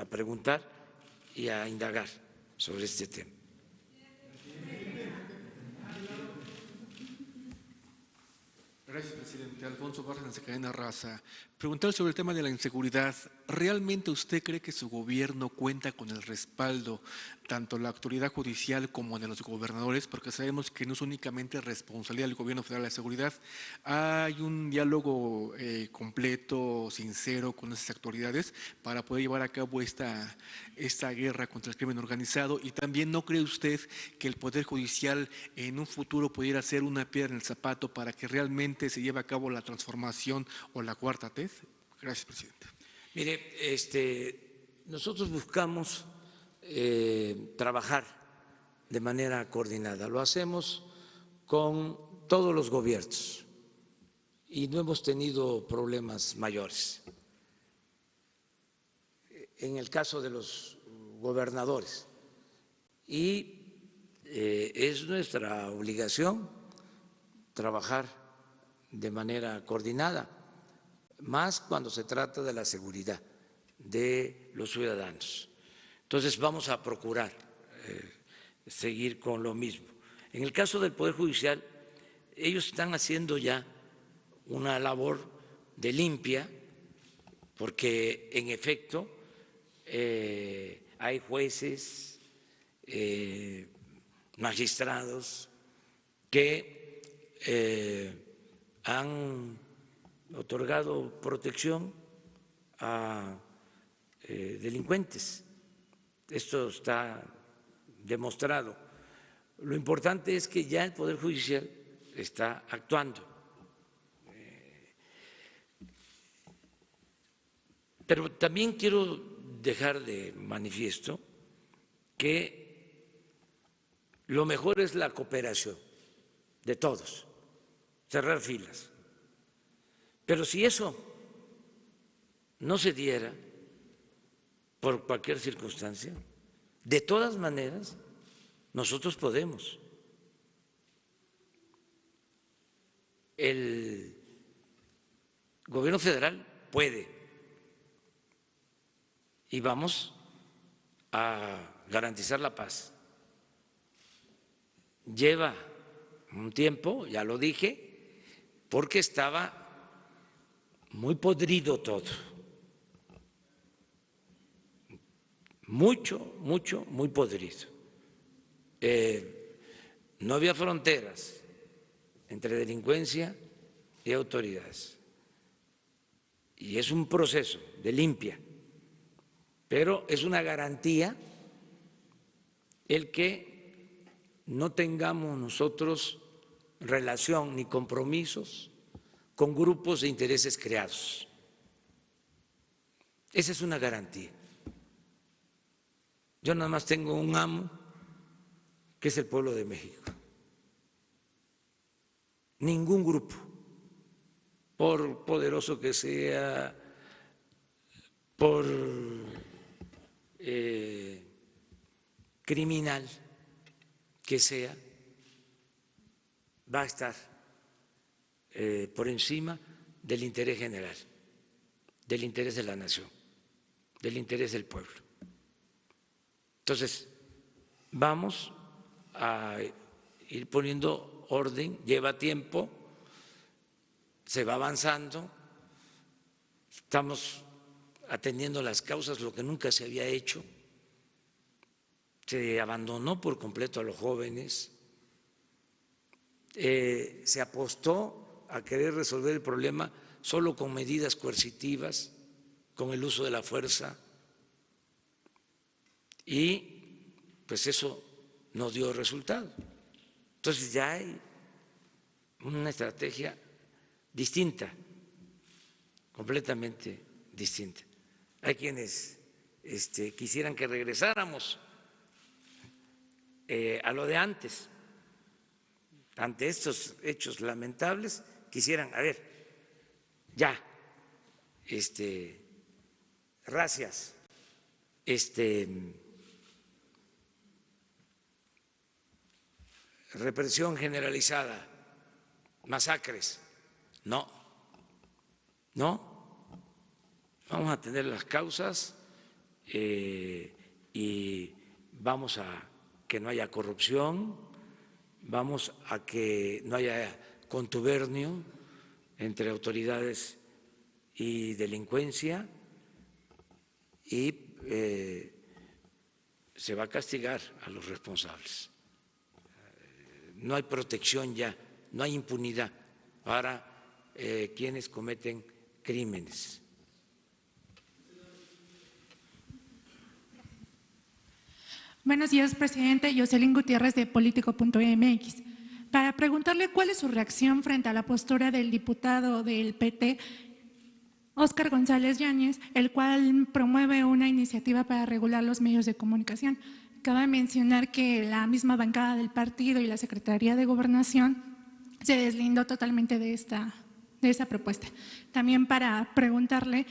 preguntar y a indagar sobre este tema. Gracias, presidente. Alfonso Bárcenas, de Cadena Raza. Preguntar sobre el tema de la inseguridad. ¿Realmente usted cree que su gobierno cuenta con el respaldo tanto de la autoridad judicial como de los gobernadores? Porque sabemos que no es únicamente responsabilidad del gobierno federal de la seguridad. Hay un diálogo completo, sincero con esas autoridades para poder llevar a cabo esta guerra contra el crimen organizado. Y también, ¿no cree usted que el Poder Judicial en un futuro pudiera ser una piedra en el zapato para que realmente se lleve a cabo la transformación o la cuarta T? Gracias, presidente. Mire, nosotros buscamos trabajar de manera coordinada. Lo hacemos con todos los gobiernos y no hemos tenido problemas mayores. En el caso de los gobernadores, y es nuestra obligación trabajar de manera coordinada, más cuando se trata de la seguridad de los ciudadanos. Entonces vamos a procurar seguir con lo mismo. En el caso del Poder Judicial, ellos están haciendo ya una labor de limpia, porque en efecto hay jueces, magistrados que han otorgado protección a delincuentes. Esto está demostrado. Lo importante es que ya el Poder Judicial está actuando. Pero también quiero dejar de manifiesto que lo mejor es la cooperación de todos, cerrar filas. Pero si eso no se diera por cualquier circunstancia, de todas maneras, nosotros podemos. El gobierno federal puede y vamos a garantizar la paz. Lleva un tiempo, ya lo dije, porque estaba muy podrido todo. Muy podrido. No había fronteras entre delincuencia y autoridades. Y es un proceso de limpia, pero es una garantía el que no tengamos nosotros relación ni compromisos con grupos de intereses creados. Esa es una garantía. Yo nada más tengo un amo, que es el pueblo de México. Ningún grupo, por poderoso que sea, por criminal que sea, va a estar por encima del interés general, del interés de la nación, del interés del pueblo. Entonces, vamos a ir poniendo orden, lleva tiempo, se va avanzando, estamos atendiendo las causas, lo que nunca se había hecho, se abandonó por completo a los jóvenes, se apostó a querer resolver el problema solo con medidas coercitivas, con el uso de la fuerza, y pues eso no dio resultado. Entonces ya hay una estrategia distinta, completamente distinta. Hay quienes quisieran que regresáramos a lo de antes, ante estos hechos lamentables, quisieran, a ver, ya, racias, represión generalizada, masacres. No, vamos a tener las causas y vamos a que no haya corrupción, vamos a que no haya contubernio entre autoridades y delincuencia y se va a castigar a los responsables. No hay protección ya, no hay impunidad para quienes cometen crímenes. Buenos días, presidente. Jocelyn Gutiérrez, de Político.mx. Para preguntarle cuál es su reacción frente a la postura del diputado del PT, Óscar González Yáñez, el cual promueve una iniciativa para regular los medios de comunicación. Cabe mencionar que la misma bancada del partido y la Secretaría de Gobernación se deslindó totalmente de esa propuesta. También para preguntarle,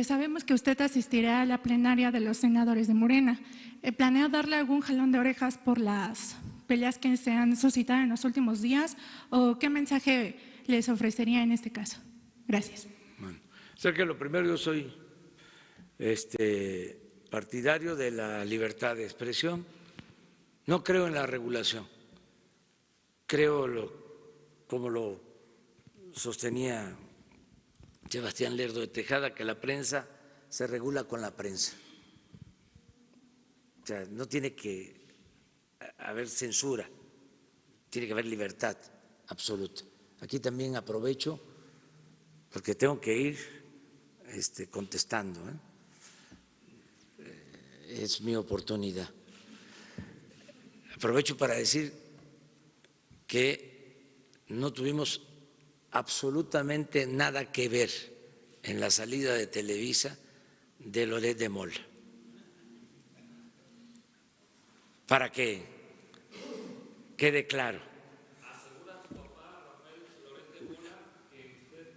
sabemos que usted asistirá a la plenaria de los senadores de Morena. ¿Planea darle algún jalón de orejas por las peleas que se han suscitado en los últimos días o qué mensaje les ofrecería en este caso? Gracias. Bueno, o sea que lo primero, yo soy partidario de la libertad de expresión, no creo en la regulación, creo, como lo sostenía Sebastián Lerdo de Tejada, que la prensa se regula con la prensa. O sea, no tiene que haber censura, tiene que haber libertad absoluta. Aquí también aprovecho, porque tengo que ir contestando, es mi oportunidad. Aprovecho para decir que no tuvimos absolutamente nada que ver en la salida de Televisa de Loret de Mola. Para que quede claro. ¿Asegura su papá, Rafael Loret de Mola, que usted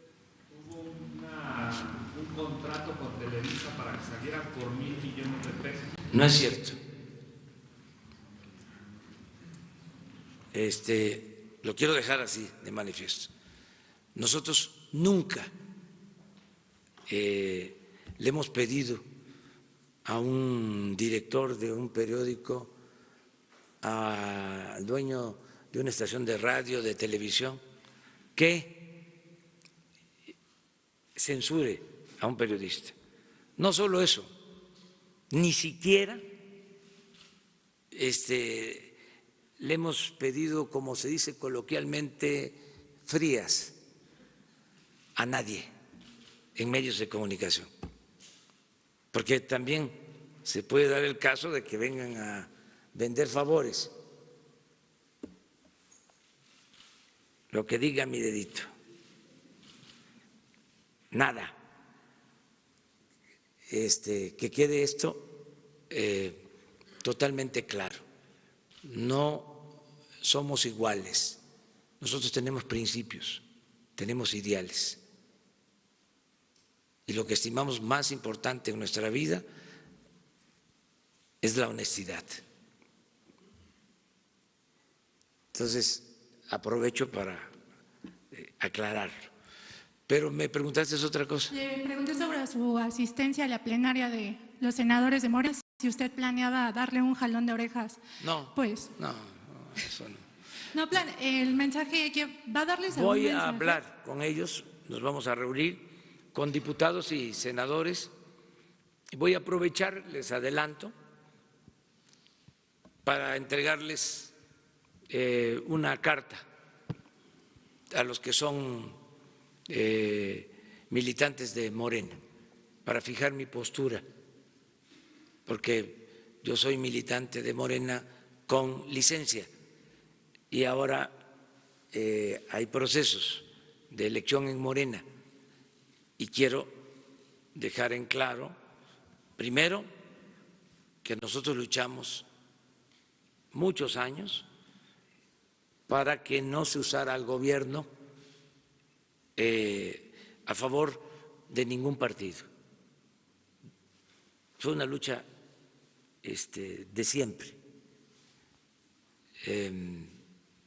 tuvo un contrato con Televisa para que saliera por $1,000 millones de pesos? No es cierto. Lo quiero dejar así de manifiesto. Nosotros nunca le hemos pedido a un director de un periódico, al dueño de una estación de radio, de televisión, que censure a un periodista. No solo eso, ni siquiera le hemos pedido, como se dice coloquialmente, frías a nadie en medios de comunicación, porque también se puede dar el caso de que vengan a vender favores. Lo que diga mi dedito. Nada. Que quede esto totalmente claro. No somos iguales. Nosotros tenemos principios, tenemos ideales. Y lo que estimamos más importante en nuestra vida es la honestidad. Entonces, aprovecho para aclararlo. Pero me preguntaste otra cosa. Le pregunté sobre su asistencia a la plenaria de los senadores de Morena, si usted planeaba darle un jalón de orejas. No, pues. No, eso no. No, el mensaje que va a darles algún Voy mensaje. a hablar con ellos, nos vamos a reunir con diputados y senadores. Voy a aprovechar, les adelanto, para entregarles una carta a los que son militantes de Morena, para fijar mi postura, porque yo soy militante de Morena con licencia y ahora hay procesos de elección en Morena y quiero dejar en claro, primero, que nosotros luchamos muchos años para que no se usara al gobierno a favor de ningún partido. Fue una lucha de siempre.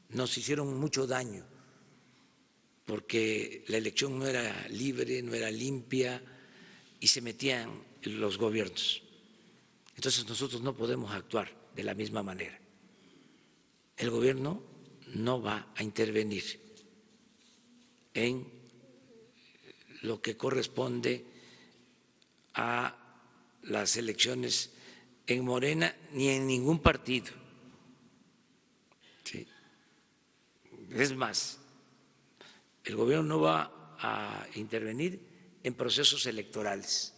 Nos hicieron mucho daño porque la elección no era libre, no era limpia y se metían los gobiernos. Entonces nosotros no podemos actuar de la misma manera. El gobierno no va a intervenir en lo que corresponde a las elecciones en Morena ni en ningún partido. ¿Sí? Es más, el gobierno no va a intervenir en procesos electorales.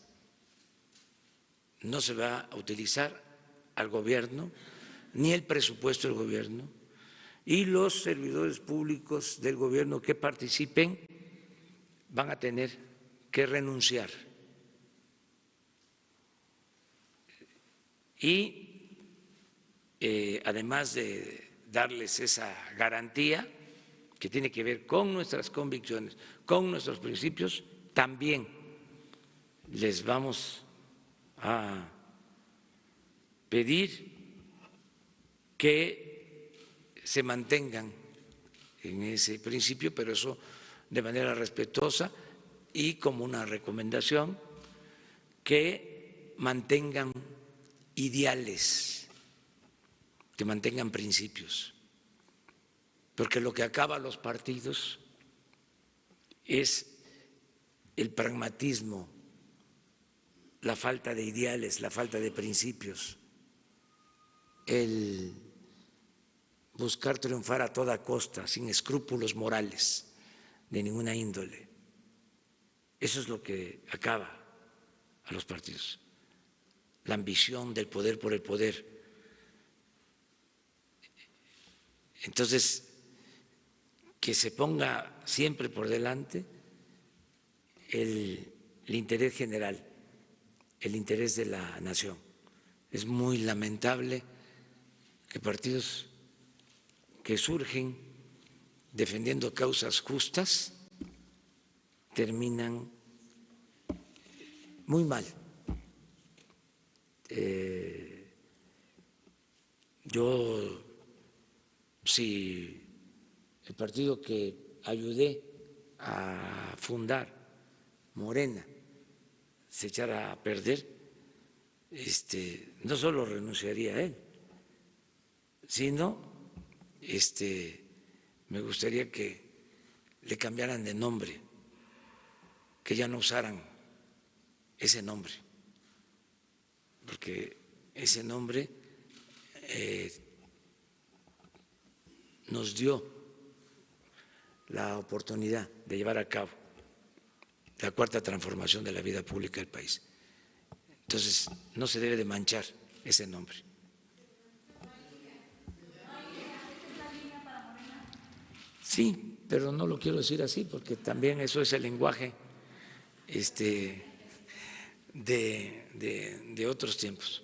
No se va a utilizar al gobierno ni el presupuesto del gobierno, y los servidores públicos del gobierno que participen van a tener que renunciar. Y además de darles esa garantía que tiene que ver con nuestras convicciones, con nuestros principios, también les vamos a pedir que se mantengan en ese principio, pero eso de manera respetuosa y como una recomendación, que mantengan ideales, que mantengan principios, porque lo que acaba a los partidos es el pragmatismo, la falta de ideales, la falta de principios, el buscar triunfar a toda costa, sin escrúpulos morales de ninguna índole. Eso es lo que acaba a los partidos, la ambición del poder por el poder. Entonces, que se ponga siempre por delante el interés general, el interés de la nación. Es muy lamentable que partidos que surgen defendiendo causas justas terminan muy mal. Yo, si el partido que ayudé a fundar, Morena, se echara a perder, no solo renunciaría a él, sino me gustaría que le cambiaran de nombre, que ya no usaran ese nombre, porque ese nombre nos dio la oportunidad de llevar a cabo la cuarta transformación de la vida pública del país. Entonces, no se debe de manchar ese nombre. Sí, pero no lo quiero decir así, porque también eso es el lenguaje de otros tiempos.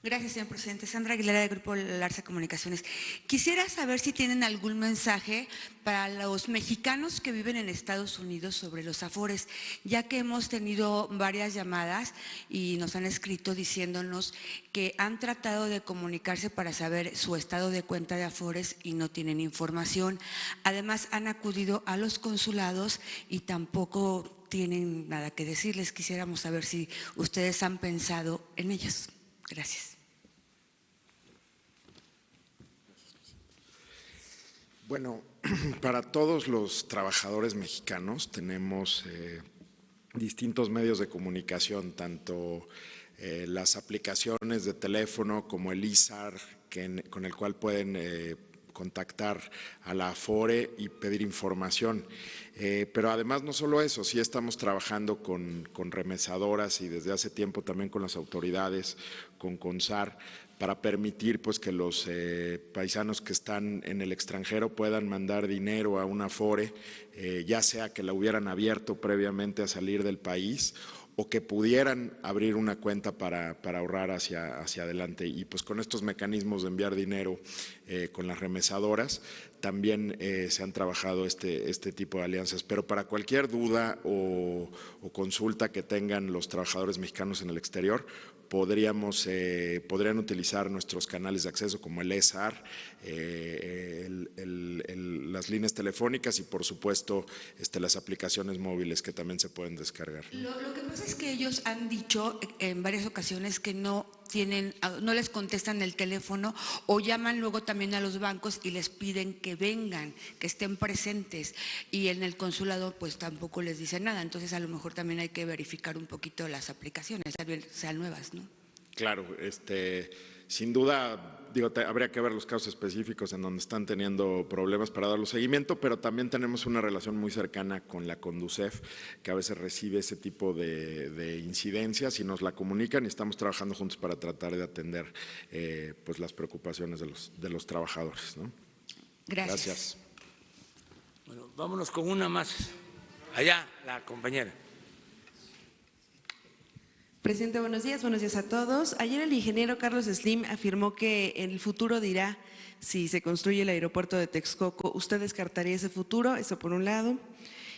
Gracias, señor presidente. Sandra Aguilera, del Grupo Larsa Comunicaciones. Quisiera saber si tienen algún mensaje para los mexicanos que viven en Estados Unidos sobre los Afores, ya que hemos tenido varias llamadas y nos han escrito diciéndonos que han tratado de comunicarse para saber su estado de cuenta de Afores y no tienen información. Además, han acudido a los consulados y tampoco tienen nada que decirles. Quisiéramos saber si ustedes han pensado en ellos. Gracias. Bueno, para todos los trabajadores mexicanos tenemos distintos medios de comunicación, tanto las aplicaciones de teléfono como el ISAR, con el cual pueden contactar a la Afore y pedir información. Pero además no solo eso, sí estamos trabajando con remesadoras y desde hace tiempo también con las autoridades, con CONSAR, para permitir pues que los paisanos que están en el extranjero puedan mandar dinero a una Afore, ya sea que la hubieran abierto previamente a salir del país o que pudieran abrir una cuenta para ahorrar hacia adelante. Y pues con estos mecanismos de enviar dinero con las remesadoras también se han trabajado este tipo de alianzas. Pero para cualquier duda o consulta que tengan los trabajadores mexicanos en el exterior, podrían utilizar nuestros canales de acceso como el ESAR, las líneas telefónicas y por supuesto las aplicaciones móviles que también se pueden descargar. Lo que pasa es que ellos han dicho en varias ocasiones que no les contestan el teléfono o llaman luego también a los bancos y les piden que vengan, que estén presentes, y en el consulado pues tampoco les dicen nada. Entonces a lo mejor también hay que verificar un poquito las aplicaciones, sean nuevas, ¿no? Claro, sin duda, habría que ver los casos específicos en donde están teniendo problemas para darle seguimiento, pero también tenemos una relación muy cercana con la Conducef, que a veces recibe ese tipo de incidencias y nos la comunican y estamos trabajando juntos para tratar de atender pues las preocupaciones de los trabajadores, ¿no? Gracias. Bueno, vámonos con una más. Allá, la compañera. Presidente, buenos días a todos. Ayer el ingeniero Carlos Slim afirmó que en el futuro dirá si se construye el aeropuerto de Texcoco. ¿Usted descartaría ese futuro? Eso por un lado.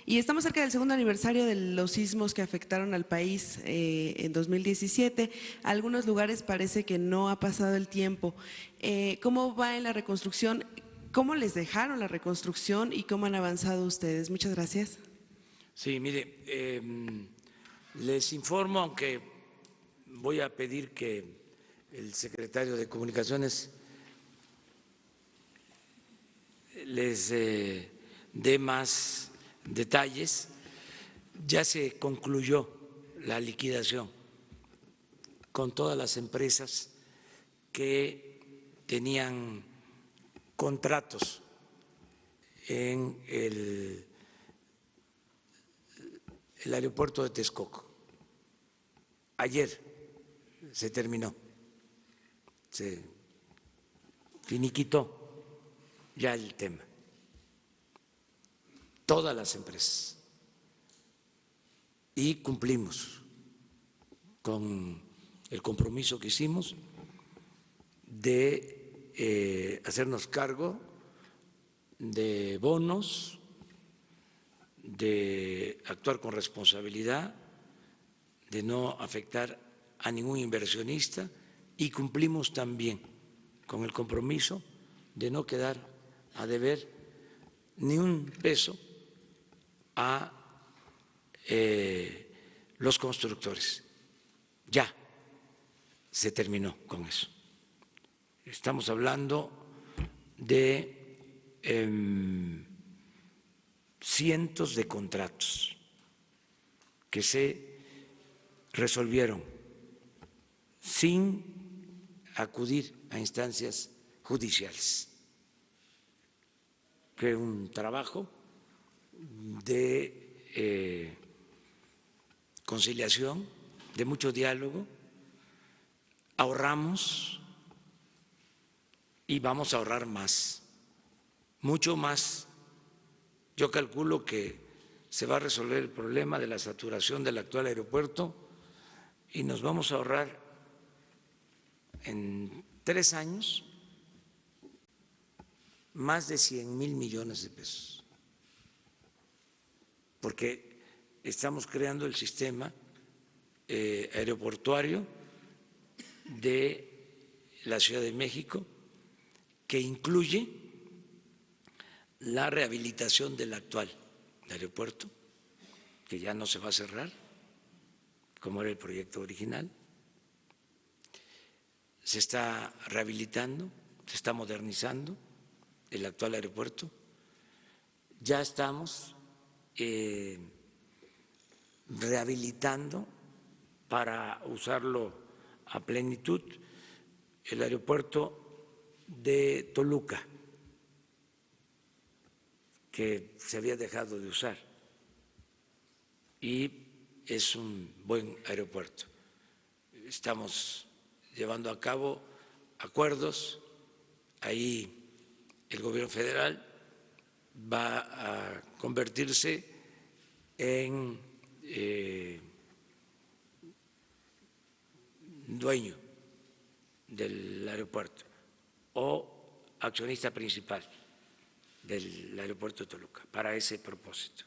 Y estamos cerca del segundo aniversario de los sismos que afectaron al país en 2017. Algunos lugares parece que no ha pasado el tiempo. ¿Cómo va en la reconstrucción? ¿Cómo les dejaron la reconstrucción y cómo han avanzado ustedes? Muchas gracias. Sí, mire, les informo, aunque voy a pedir que el secretario de Comunicaciones les dé más detalles. Ya se concluyó la liquidación con todas las empresas que tenían contratos en el aeropuerto de Texcoco. Ayer se terminó, se finiquitó ya el tema. Todas las empresas. Y cumplimos con el compromiso que hicimos de hacernos cargo de bonos, de actuar con responsabilidad, de no afectar a ningún inversionista, y cumplimos también con el compromiso de no quedar a deber ni un peso a los constructores. Ya se terminó con eso. Estamos hablando de cientos de contratos que se resolvieron sin acudir a instancias judiciales. Fue un trabajo de conciliación, de mucho diálogo. Ahorramos y vamos a ahorrar más, mucho más. Yo calculo que se va a resolver el problema de la saturación del actual aeropuerto y nos vamos a ahorrar en 3 años más de 100,000 millones de pesos, porque estamos creando el sistema aeroportuario de la Ciudad de México, que incluye la rehabilitación del actual aeropuerto, que ya no se va a cerrar, como era el proyecto original. Se está rehabilitando, se está modernizando el actual aeropuerto. Ya estamos rehabilitando para usarlo a plenitud el aeropuerto de Toluca, que se había dejado de usar, y es un buen aeropuerto. Estamos llevando a cabo acuerdos, ahí el gobierno federal va a convertirse en dueño del aeropuerto o accionista principal del aeropuerto de Toluca para ese propósito.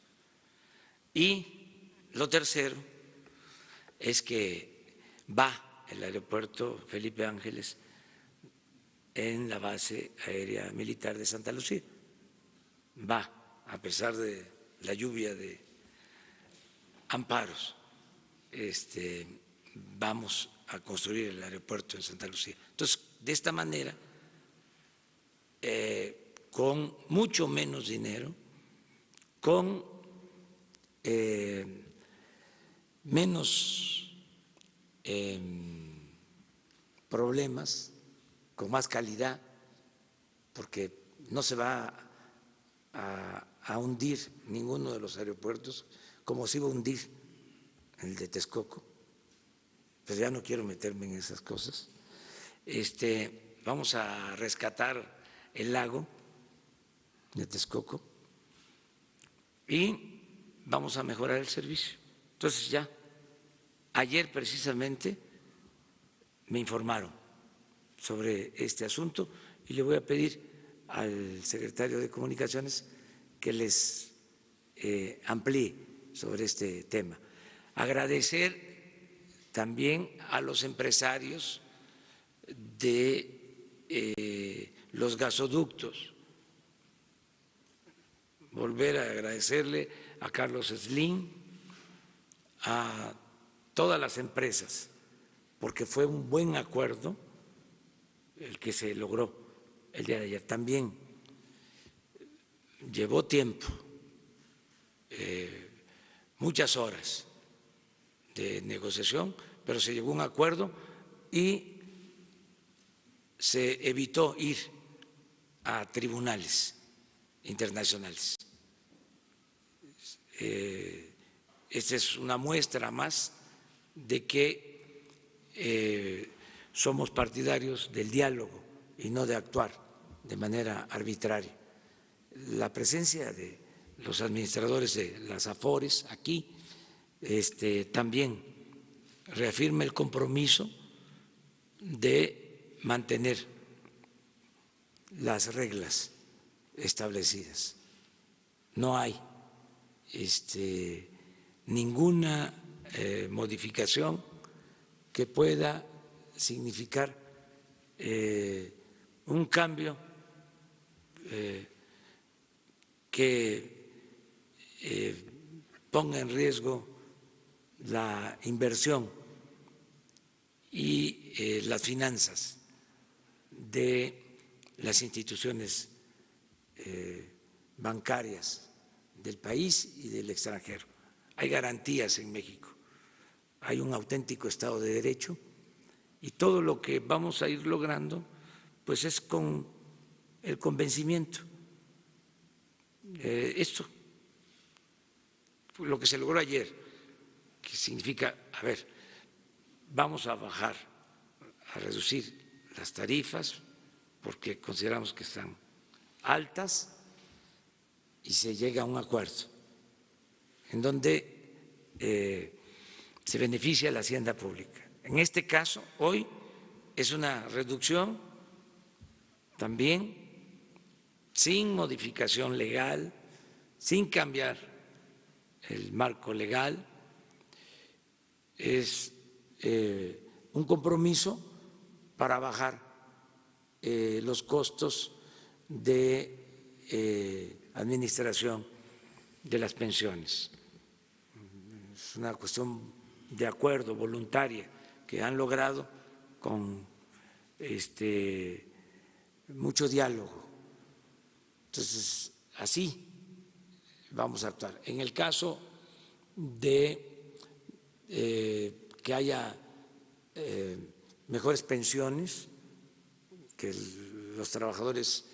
Y lo tercero es que va el aeropuerto Felipe Ángeles en la base aérea militar de Santa Lucía. Va, a pesar de la lluvia de amparos, vamos a construir el aeropuerto en Santa Lucía. Entonces, de esta manera, con mucho menos dinero, con menos problemas, con más calidad, porque no se va a hundir ninguno de los aeropuertos, como se iba a hundir el de Texcoco, pero ya no quiero meterme en esas cosas. Vamos a rescatar el lago de Texcoco y vamos a mejorar el servicio. Entonces ya, ayer precisamente me informaron sobre este asunto y le voy a pedir al secretario de Comunicaciones que les amplíe sobre este tema. Agradecer también a los empresarios de los gasoductos, volver a agradecerle a Carlos Slim, a todas las empresas, porque fue un buen acuerdo el que se logró el día de ayer. También llevó tiempo, muchas horas de negociación, pero se llegó a un acuerdo y se evitó ir a tribunales internacionales. Esta es una muestra más de que somos partidarios del diálogo y no de actuar de manera arbitraria. La presencia de los administradores de las AFORES aquí también reafirma el compromiso de mantener las reglas establecidas. No hay ninguna modificación que pueda significar un cambio que ponga en riesgo la inversión y las finanzas de las instituciones bancarias del país y del extranjero. Hay garantías en México, hay un auténtico Estado de Derecho y todo lo que vamos a ir logrando pues es con el convencimiento. Esto, lo que se logró ayer, que significa, a ver, vamos a bajar, a reducir las tarifas porque consideramos que están altas y se llega a un acuerdo en donde se beneficia a la hacienda pública. En este caso, hoy es una reducción también sin modificación legal, sin cambiar el marco legal, es un compromiso para bajar los costos de administración de las pensiones. Es una cuestión de acuerdo, voluntaria, que han logrado con mucho diálogo. Entonces, así vamos a actuar. En el caso de que haya mejores pensiones, que los trabajadores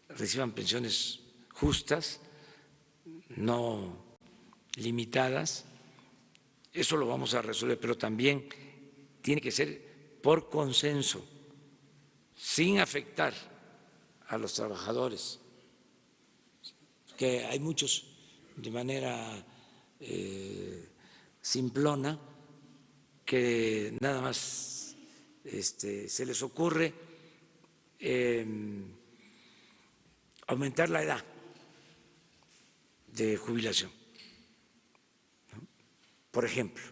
reciban pensiones justas, no limitadas, eso lo vamos a resolver, pero también tiene que ser por consenso, sin afectar a los trabajadores, que hay muchos de manera simplona que nada más se les ocurre aumentar la edad de jubilación, ¿no? Por ejemplo,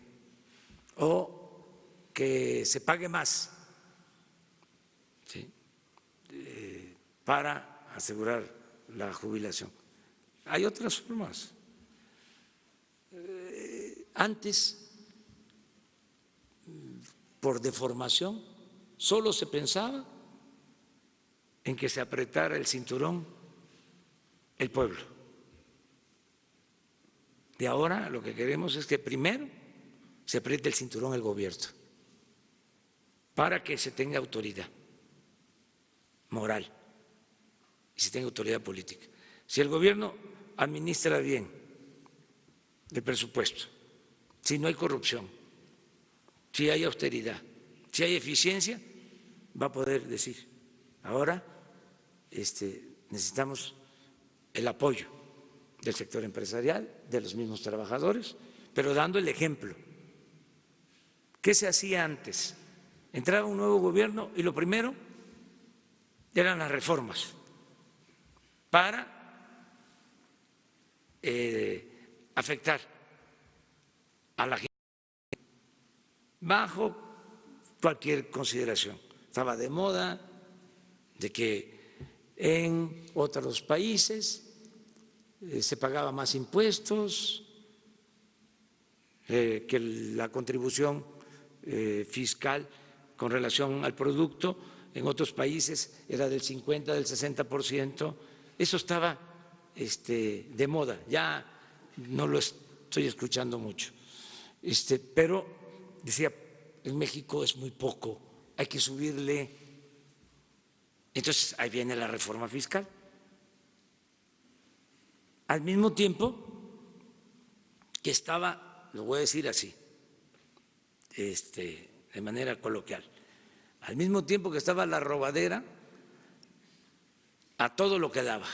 o que se pague más, ¿sí? Para asegurar la jubilación. Hay otras formas. Antes, por deformación, solo se pensaba en que se apretara el cinturón el pueblo. Y ahora lo que queremos es que primero se apriete el cinturón el gobierno para que se tenga autoridad moral y se tenga autoridad política. Si el gobierno administra bien el presupuesto, si no hay corrupción, si hay austeridad, si hay eficiencia, va a poder decir, ahora necesitamos el apoyo del sector empresarial, de los mismos trabajadores, pero dando el ejemplo. ¿Qué se hacía antes? Entraba un nuevo gobierno y lo primero eran las reformas para afectar a la gente bajo cualquier consideración. Estaba de moda de que en otros países se pagaba más impuestos, que la contribución fiscal con relación al producto en otros países era del 50, del 60%. Eso estaba de moda, ya no lo estoy escuchando mucho. Pero decía, en México es muy poco, hay que subirle. Entonces ahí viene la reforma fiscal. Al mismo tiempo que estaba, lo voy a decir así, de manera coloquial, al mismo tiempo que estaba la robadera a todo lo que daba.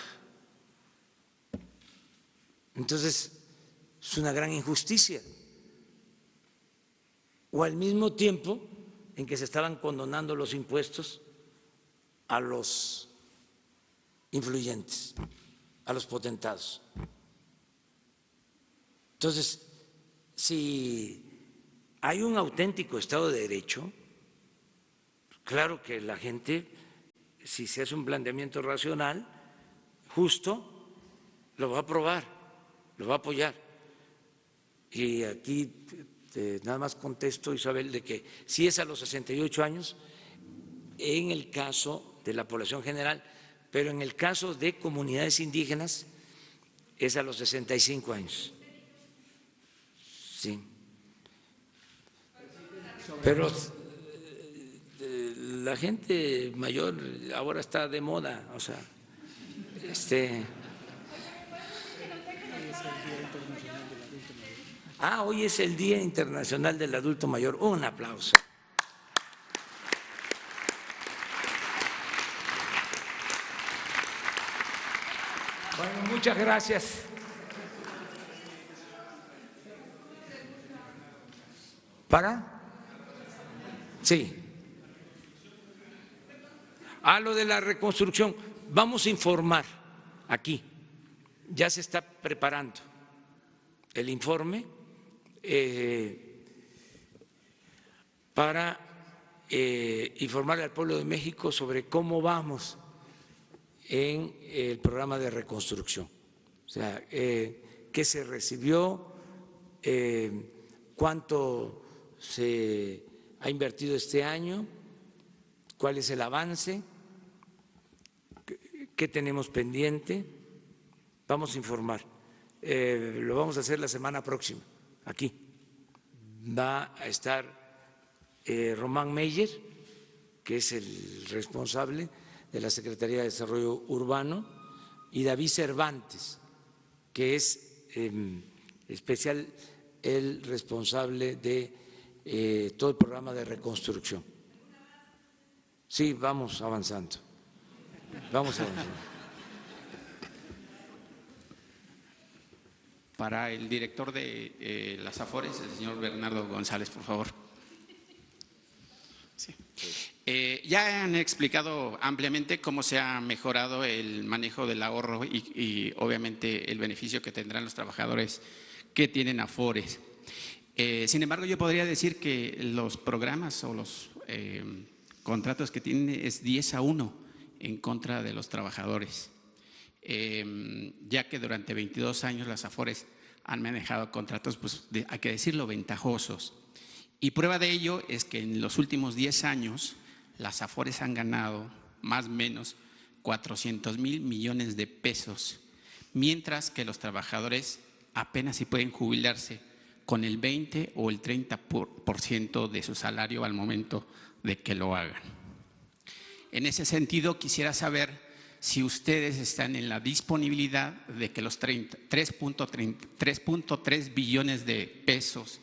Entonces, es una gran injusticia. O al mismo tiempo en que se estaban condonando los impuestos a los influyentes, a los potentados. Entonces, si hay un auténtico Estado de Derecho, claro que la gente, si se hace un planteamiento racional, justo, lo va a aprobar. lo va a apoyar. Y aquí nada más contesto, Isabel, de que si es a los 68 años en el caso de la población general, pero en el caso de comunidades indígenas es a los 65 años. Sí. Pero la gente mayor ahora está de moda, o sea, hoy es el Día Internacional del Adulto Mayor. Un aplauso. Bueno, muchas gracias. ¿Para? Sí. A lo de la reconstrucción, vamos a informar aquí. Ya se está preparando el informe para informarle al pueblo de México sobre cómo vamos en el programa de reconstrucción. O sea, qué se recibió, cuánto se ha invertido este año, cuál es el avance, qué tenemos pendiente. Vamos a informar. Lo vamos a hacer la semana próxima, aquí. Va a estar Román Meyer, que es el responsable de la Secretaría de Desarrollo Urbano, y David Cervantes, que es especial el responsable de todo el programa de reconstrucción. Sí, vamos avanzando. Vamos avanzando. Para el director de las AFORES, el señor Bernardo González, por favor. Sí. Ya han explicado ampliamente cómo se ha mejorado el manejo del ahorro y obviamente el beneficio que tendrán los trabajadores que tienen AFORES. Sin embargo, yo podría decir que los programas o los contratos que tienen es 10-1 en contra de los trabajadores, ya que durante 22 años las AFORES han manejado contratos, pues hay que decirlo, ventajosos. Y prueba de ello es que en los últimos 10 años las AFORES han ganado más o menos 400,000 millones de pesos, mientras que los trabajadores apenas si pueden jubilarse con el 20 o el 30% de su salario al momento de que lo hagan. En ese sentido, quisiera saber si ustedes están en la disponibilidad de que los 3.3 billones de pesos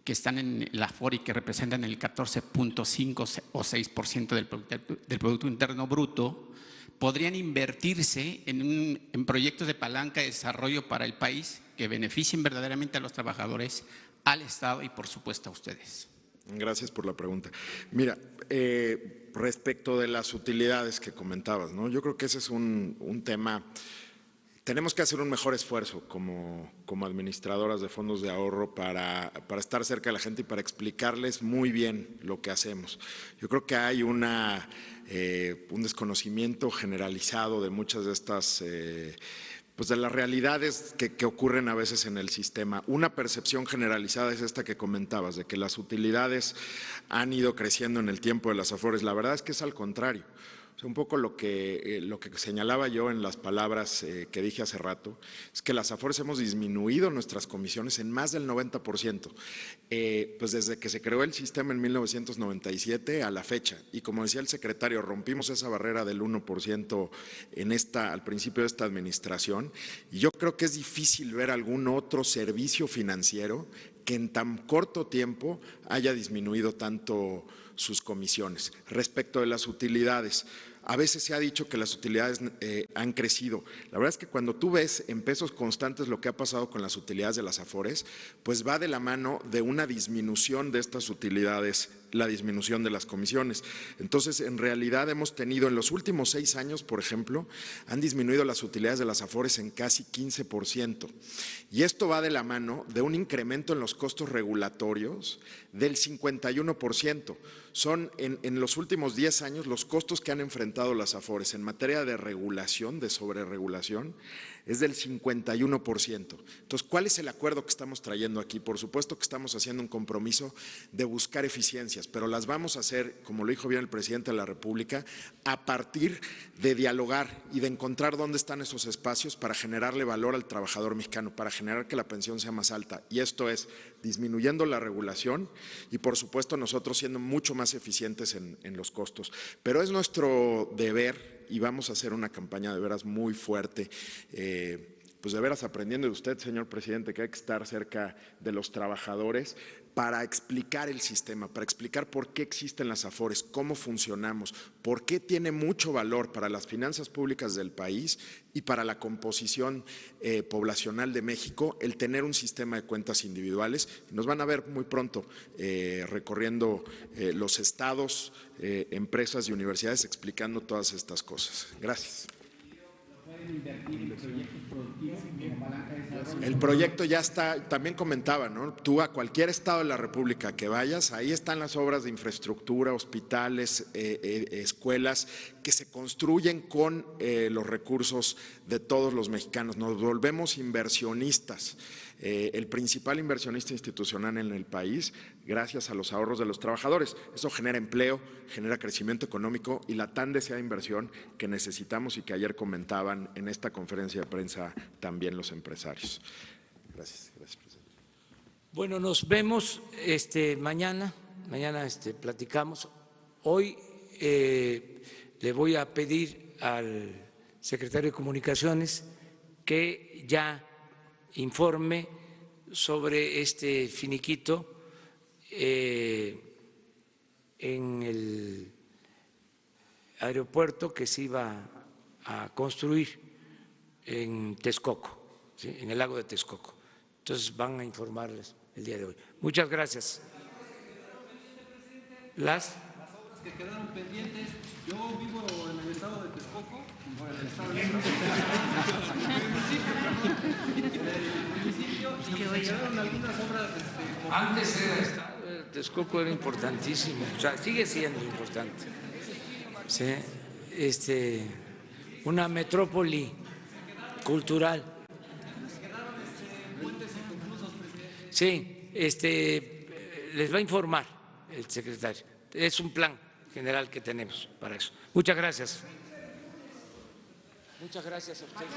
que están en la AFORE y que representan el 14.5 o 6% del Producto Interno Bruto, podrían invertirse en proyectos de palanca de desarrollo para el país que beneficien verdaderamente a los trabajadores, al Estado y, por supuesto, a ustedes. Gracias por la pregunta. Mira, respecto de las utilidades que comentabas, ¿no? Yo creo que ese es un tema. Tenemos que hacer un mejor esfuerzo como administradoras de fondos de ahorro para estar cerca de la gente y para explicarles muy bien lo que hacemos. Yo creo que hay un desconocimiento generalizado de muchas de estas pues de las realidades que ocurren a veces en el sistema. Una percepción generalizada es esta que comentabas, de que las utilidades han ido creciendo en el tiempo de las AFORES. La verdad es que es al contrario. O sea, un poco lo que señalaba yo en las palabras que dije hace rato, es que las AFORES hemos disminuido nuestras comisiones en más del 90%, pues desde que se creó el sistema en 1997 a la fecha. Y como decía el secretario, rompimos esa barrera del 1% al principio de esta administración. Y yo creo que es difícil ver algún otro servicio financiero que en tan corto tiempo haya disminuido tanto sus comisiones. Respecto de las utilidades, a veces se ha dicho que las utilidades han crecido. La verdad es que cuando tú ves en pesos constantes lo que ha pasado con las utilidades de las AFORES, pues va de la mano de una disminución de estas utilidades, la disminución de las comisiones. Entonces, en realidad hemos tenido en los últimos 6 años, por ejemplo, han disminuido las utilidades de las AFORES en casi 15%. Y esto va de la mano de un incremento en los costos regulatorios del 51%. Son en los últimos 10 años los costos que han enfrentado las AFORES en materia de regulación, de sobreregulación, es del 51%. Entonces, ¿cuál es el acuerdo que estamos trayendo aquí? Por supuesto que estamos haciendo un compromiso de buscar eficiencias, pero las vamos a hacer, como lo dijo bien el presidente de la República, a partir de dialogar y de encontrar dónde están esos espacios para generarle valor al trabajador mexicano, para generar que la pensión sea más alta. Y esto es disminuyendo la regulación y, por supuesto, nosotros siendo mucho más eficientes en los costos. Pero es nuestro deber, y vamos a hacer una campaña de veras muy fuerte, pues de veras aprendiendo de usted, señor presidente, que hay que estar cerca de los trabajadores para explicar el sistema, para explicar por qué existen las Afores, cómo funcionamos, por qué tiene mucho valor para las finanzas públicas del país y para la composición poblacional de México el tener un sistema de cuentas individuales. Nos van a ver muy pronto recorriendo los estados, empresas y universidades explicando todas estas cosas. Gracias. El proyecto ya está, también comentaba, ¿no? Tú a cualquier estado de la República que vayas, ahí están las obras de infraestructura, hospitales, escuelas que se construyen con los recursos de todos los mexicanos. Nos volvemos inversionistas. El principal inversionista institucional en el país, gracias a los ahorros de los trabajadores. Eso genera empleo, genera crecimiento económico y la tan deseada inversión que necesitamos y que ayer comentaban en esta conferencia de prensa también los empresarios. Gracias, presidente. Bueno, nos vemos mañana platicamos. Hoy le voy a pedir al secretario de Comunicaciones que ya informe sobre este finiquito en el aeropuerto que se iba a construir en Texcoco, ¿sí? En el lago de Texcoco. Entonces van a informarles el día de hoy. Muchas gracias. Las obras que quedaron pendientes, yo vivo en el estado de Texcoco, en el estado de municipio, y quedaron algunas obras. Antes era Texcoco era importantísimo, o sea, sigue siendo importante. Sí, una metrópoli cultural. Sí, les va a informar el secretario. Es un plan general que tenemos para eso. Muchas gracias. Muchas gracias a ustedes.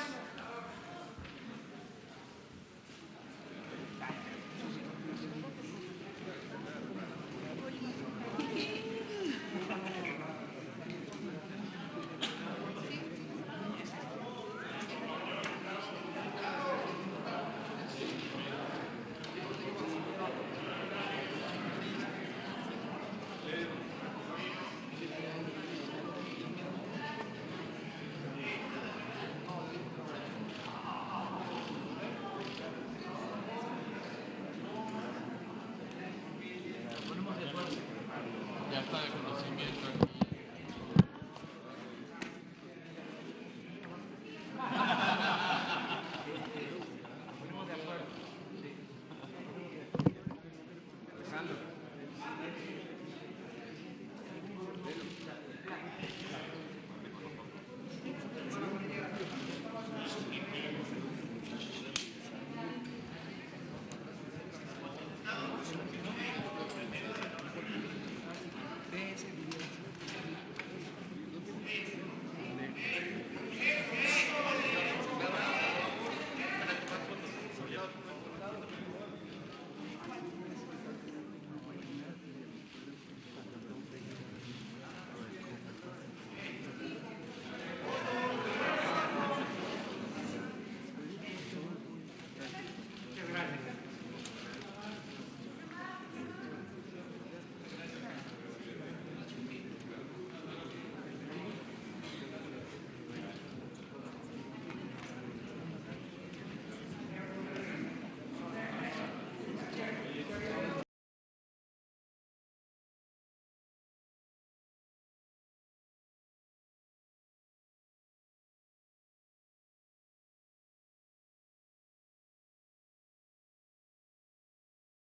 Ya está de conocimiento.